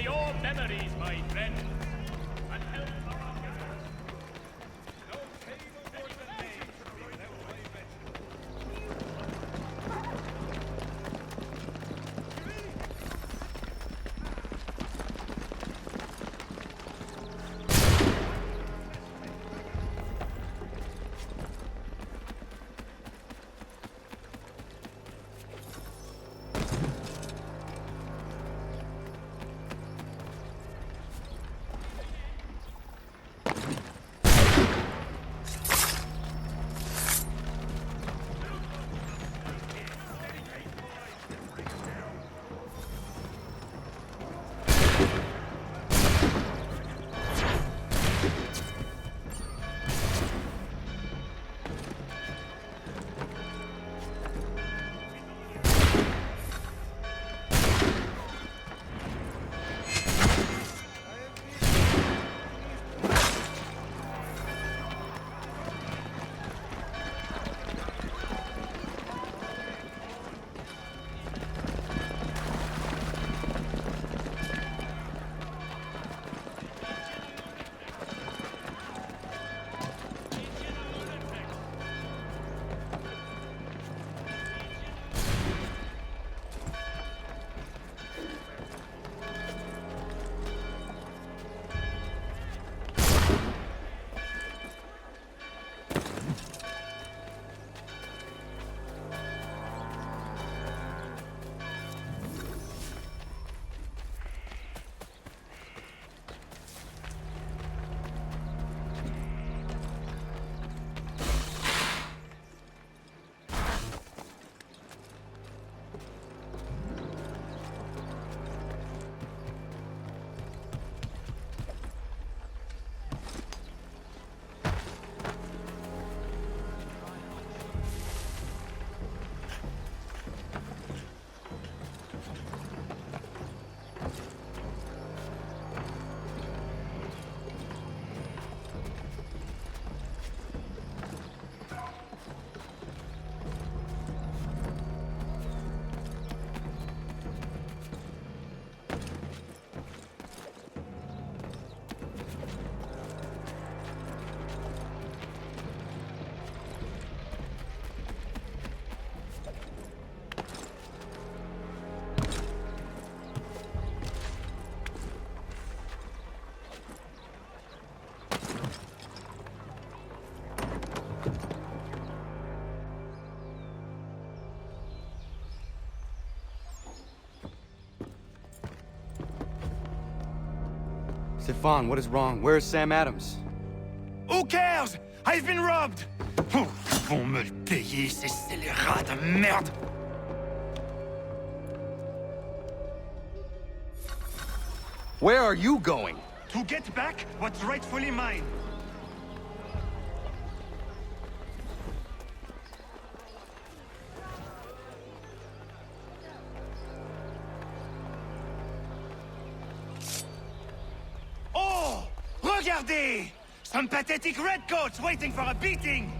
to your memories, my friend. And help our guys. No table more than made. Stefan, what is wrong? Where is Sam Adams? Who cares? I've been robbed! Ils vont me le payer, ces scélérats de merde! Where are you going? To get back what's rightfully mine. Oh! Regardez! Some pathetic redcoats waiting for a beating!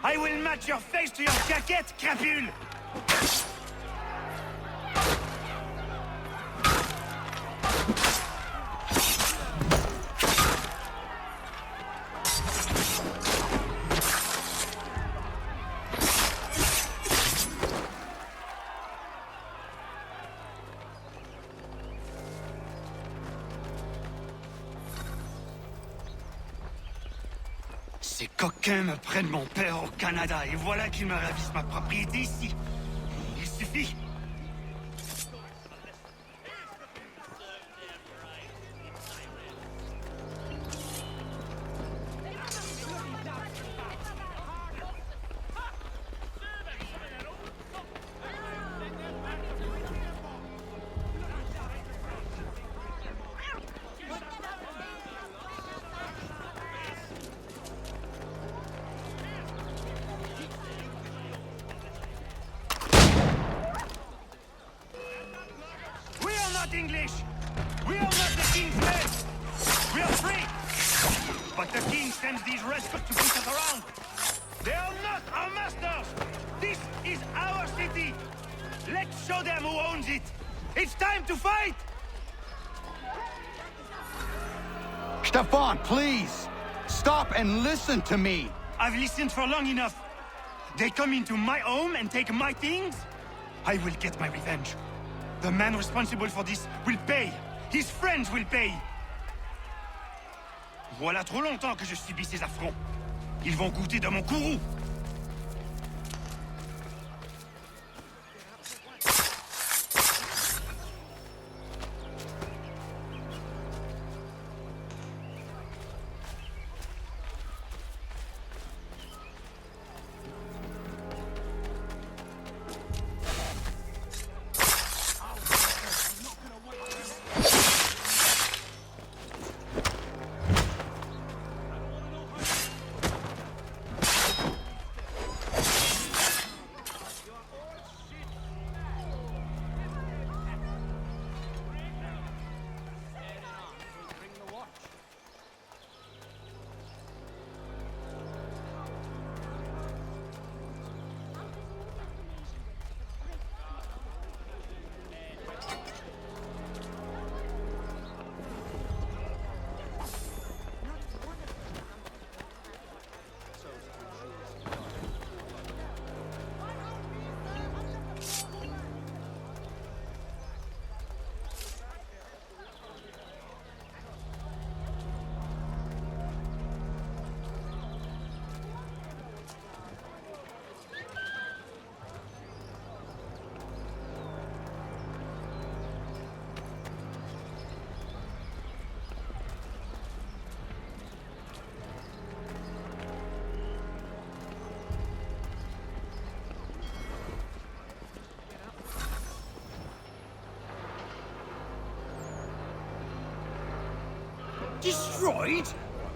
I will match your face to your jacket, crapule! Ces coquins me prennent mon père au Canada et voilà qu'ils me ravissent ma propriété ici. Il suffit. English! We are not the king's men! We are free! But the king sends these redcoats to push us around! They are not our masters! This is our city! Let's show them who owns it! It's time to fight! Stefan, please! Stop and listen to me! I've listened for long enough. They come into my home and take my things? I will get my revenge. The man responsible for this will pay. His friends will pay. Voilà trop longtemps que je subis ces affronts. Ils vont goûter de mon courroux. Destroyed?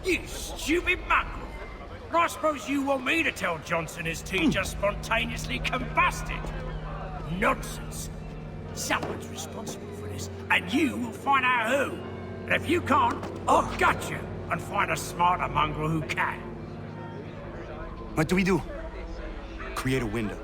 You stupid mongrel! I suppose you want me to tell Johnson his tea just spontaneously combusted? Nonsense! Someone's responsible for this, and you will find out who. And if you can't, I'll gut you and find a smarter mongrel who can. What do we do? Create a window.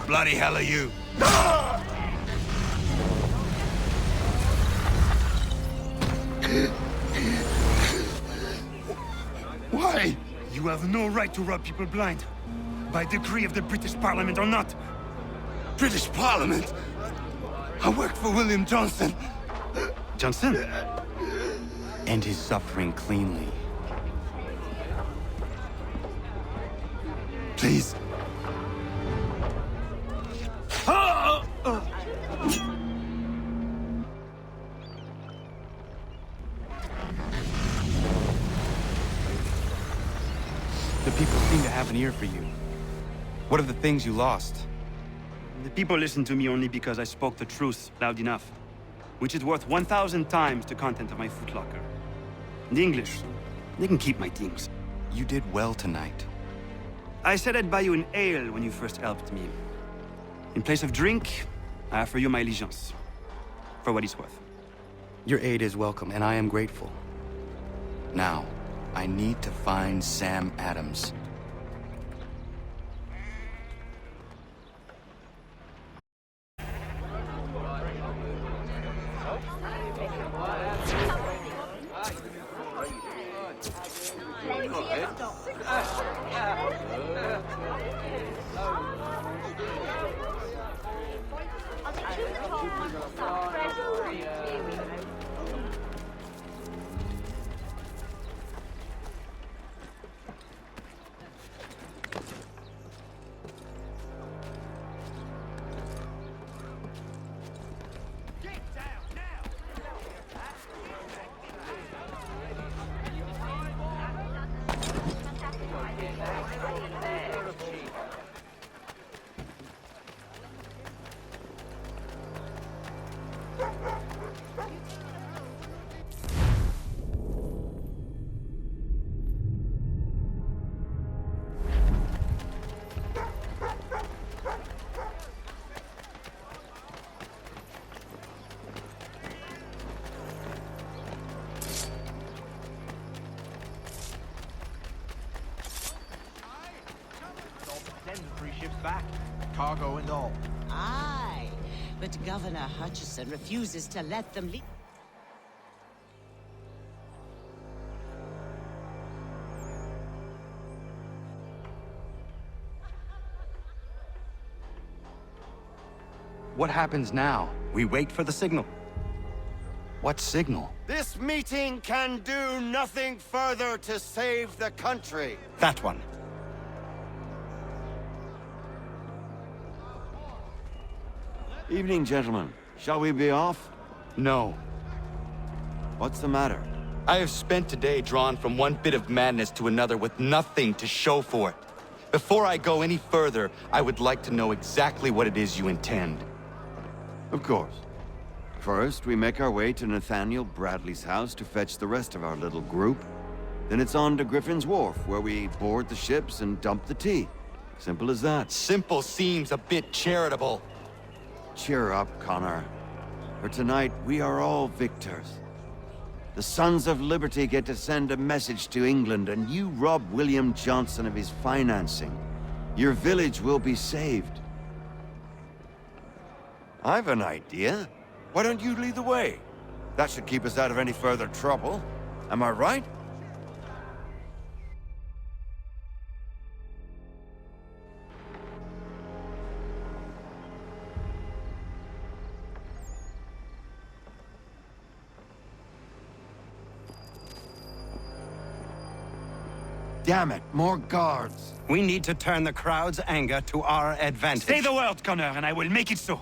Bloody hell are you? Why? You have no right to rob people blind. By decree of the British Parliament or not. British Parliament? I work for William Johnson. Johnson? End his suffering cleanly. Please. The people seem to have an ear for you. What are the things you lost? The people listen to me only because I spoke the truth loud enough. Which is worth 1,000 times the content of my footlocker. The English, they can keep my things. You did well tonight. I said I'd buy you an ale when you first helped me. In place of drink, I offer you my allegiance. For what it's worth. Your aid is welcome, and I am grateful. Now, I need to find Sam Adams. back, cargo and all. Aye, but Governor Hutchison refuses to let them leave. What happens now? We wait for the signal. What signal? This meeting can do nothing further to save the country. That one. Evening, gentlemen. Shall we be off? No. What's the matter? I have spent today drawn from one bit of madness to another with nothing to show for it. Before I go any further, I would like to know exactly what it is you intend. Of course. First, we make our way to Nathaniel Bradley's house to fetch the rest of our little group. Then it's on to Griffin's Wharf, where we board the ships and dump the tea. Simple as that. Simple seems a bit charitable. Cheer up, Connor. For tonight, we are all victors. The Sons of Liberty get to send a message to England, and you rob William Johnson of his financing. Your village will be saved. I've an idea. Why don't you lead the way? That should keep us out of any further trouble. Am I right? Damn it, more guards. We need to turn the crowd's anger to our advantage. Say the word, Connor, and I will make it so.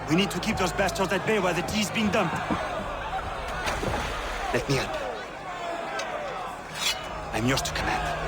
We need to keep those bastards at bay while the tea's being dumped. Let me up. I'm yours to command.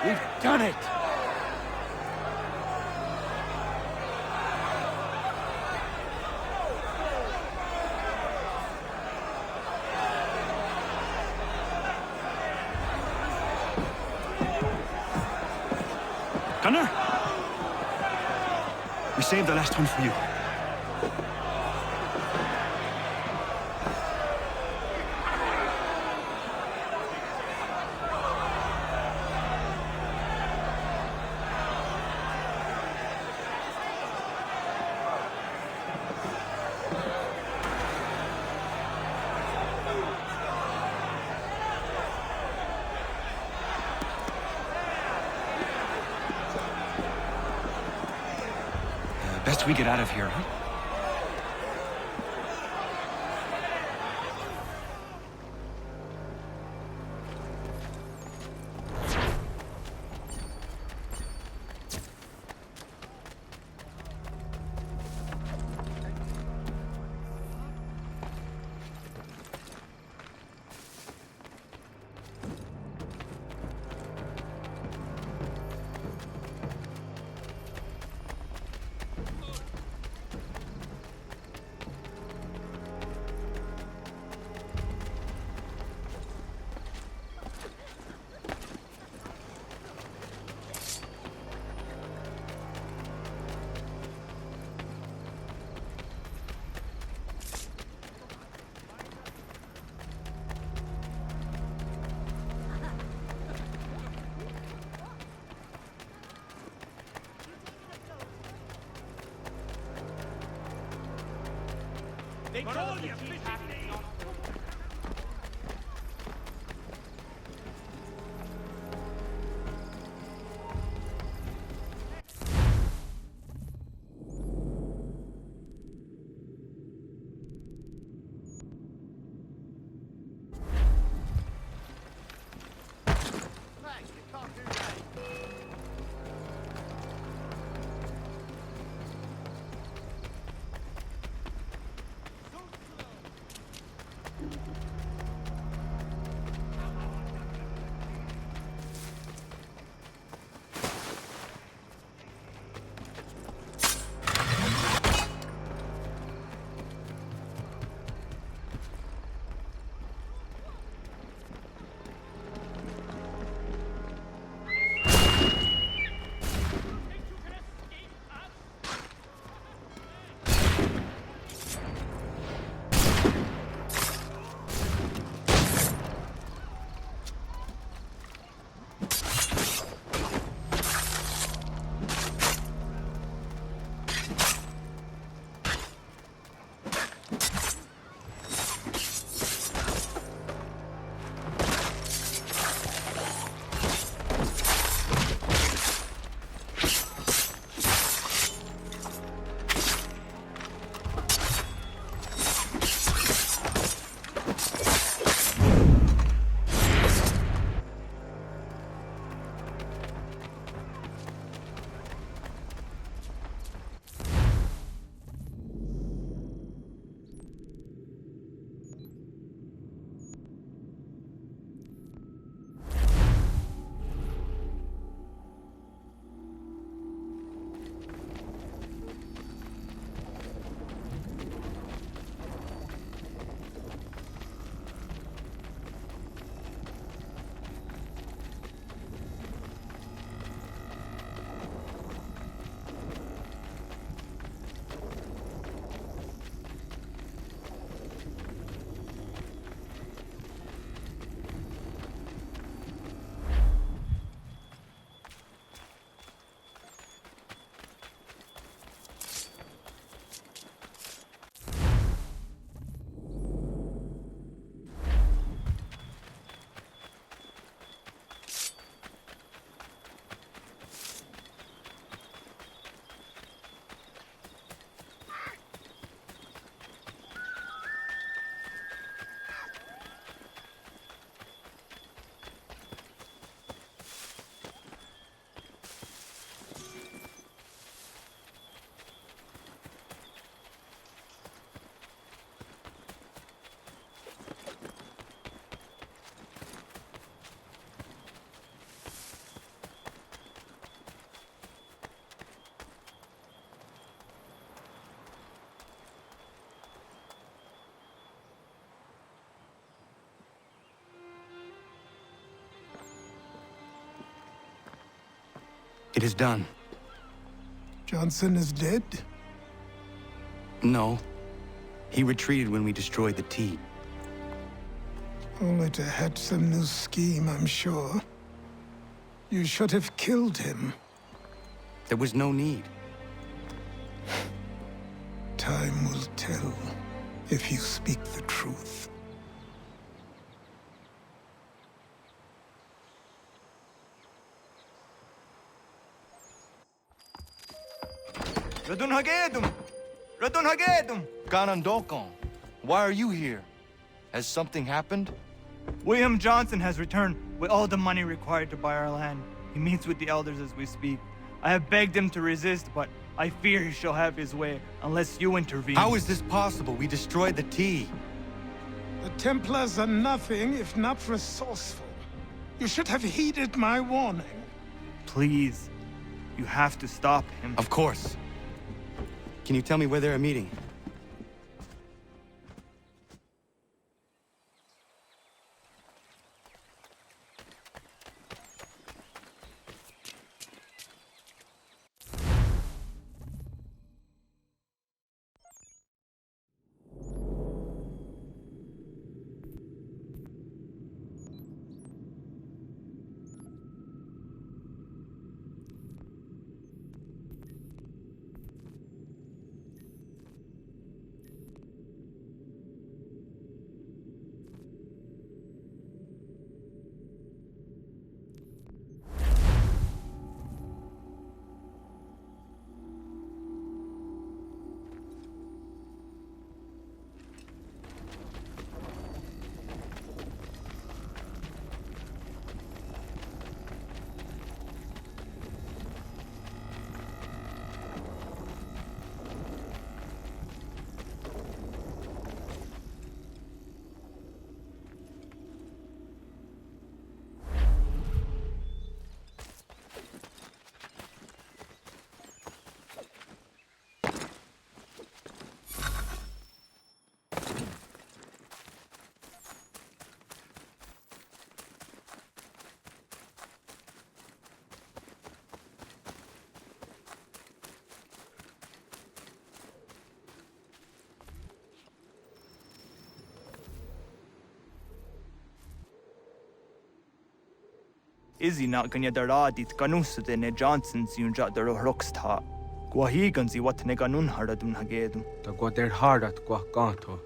We've done it! Gunner? We saved the last one for you. Best we get out of here, huh? They call you fishing me! It is done. Johnson is dead? No. He retreated when we destroyed the T. Only to hatch some new scheme, I'm sure. You should have killed him. There was no need. Time will tell if you speak the truth. Radun Hagedum! Radun Hagedum! Ganondokon, why are you here? Has something happened? William Johnson has returned with all the money required to buy our land. He meets with the elders as we speak. I have begged him to resist, but I fear he shall have his way unless you intervene. How is this possible? We destroyed the T. The Templars are nothing if not resourceful. You should have heeded my warning. Please, you have to stop him. Of course. Can you tell me where they're meeting? Izzy not ganya daradit ganusute ne Johnson's yunja daro rocksta. Guahiganzi what ne ganun haradun hagedum. Ta guader harat gua ganto.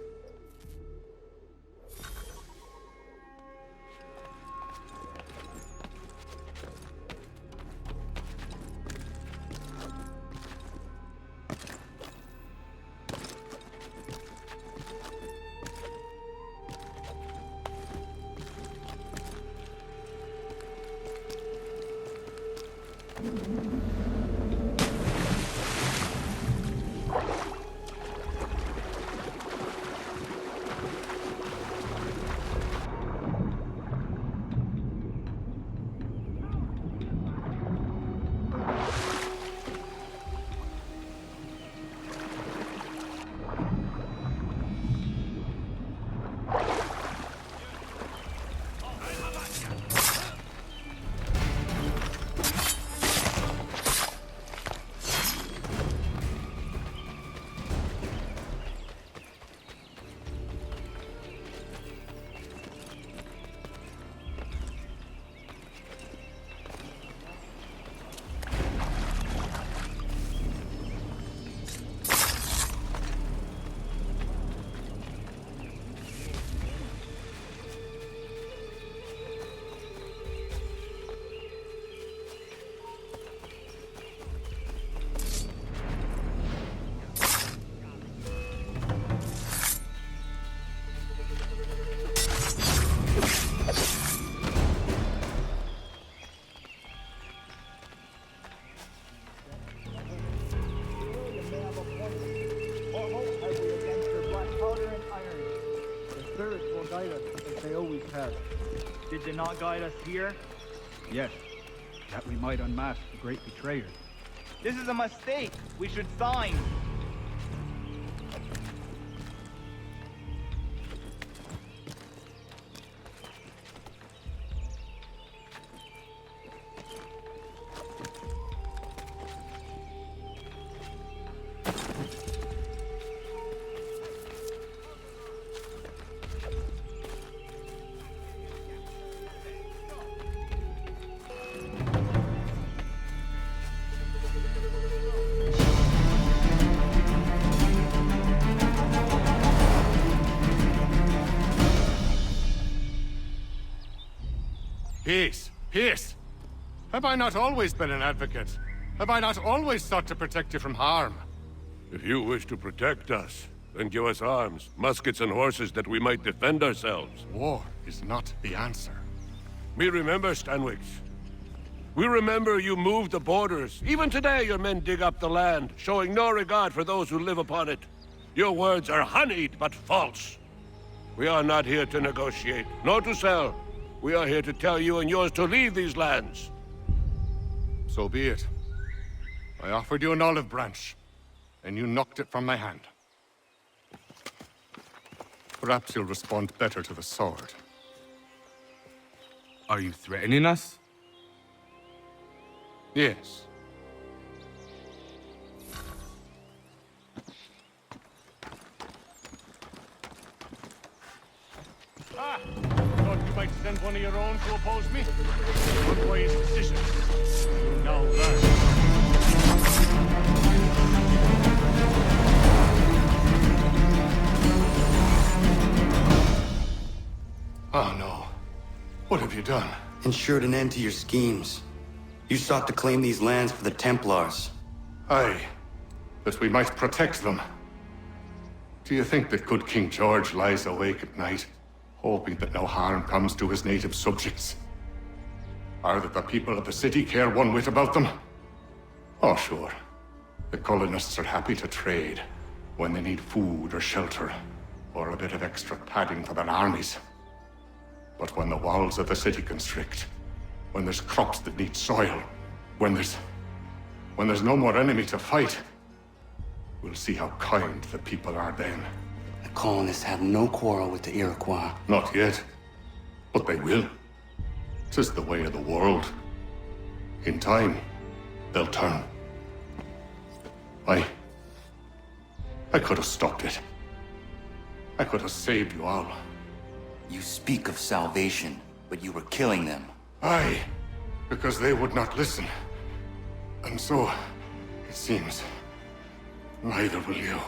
Did they not guide us here? Yes, that we might unmask the great betrayer. This is a mistake. We should sign. Peace. Peace. Have I not always been an advocate? Have I not always sought to protect you from harm? If you wish to protect us, then give us arms, muskets and horses that we might defend ourselves. War is not the answer. We remember, Stanwix. We remember you moved the borders. Even today your men dig up the land, showing no regard for those who live upon it. Your words are honeyed, but false. We are not here to negotiate, nor to sell. We are here to tell you and yours to leave these lands. So be it. I offered you an olive branch, and you knocked it from my hand. Perhaps you'll respond better to the sword. Are you threatening us? Yes. Ah! Thought you might send one of your own to oppose me? Unwise decision. You now learn. Oh no. What have you done? Ensured an end to your schemes. You sought to claim these lands for the Templars. Aye. That we might protect them. Do you think that good King George lies awake at night, hoping that no harm comes to his native subjects? Or that the people of the city care one whit about them? Oh, sure. The colonists are happy to trade when they need food or shelter, or a bit of extra padding for their armies. But when the walls of the city constrict, when there's crops that need soil, when there's no more enemy to fight, we'll see how kind the people are then. The colonists have no quarrel with the Iroquois. Not yet, but they will. 'Tis the way of the world. In time, they'll turn. I could have stopped it. I could have saved you all. You speak of salvation, but you were killing them. Aye, because they would not listen. And so, it seems, neither will you.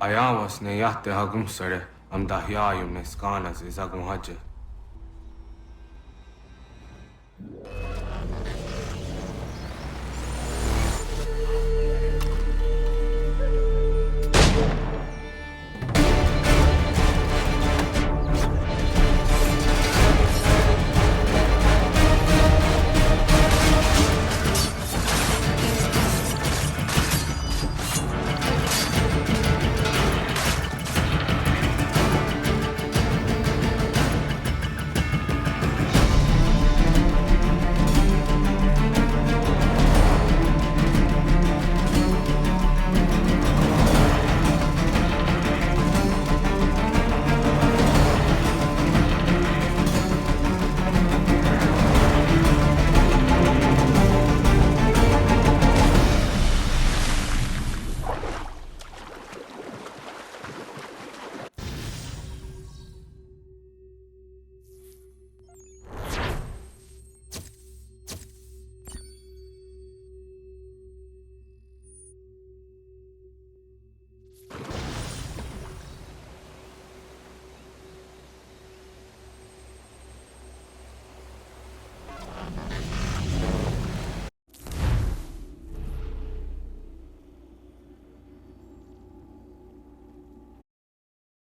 Ayawas ne yahte hagum sare am dahyayum ne skanas is agum haje.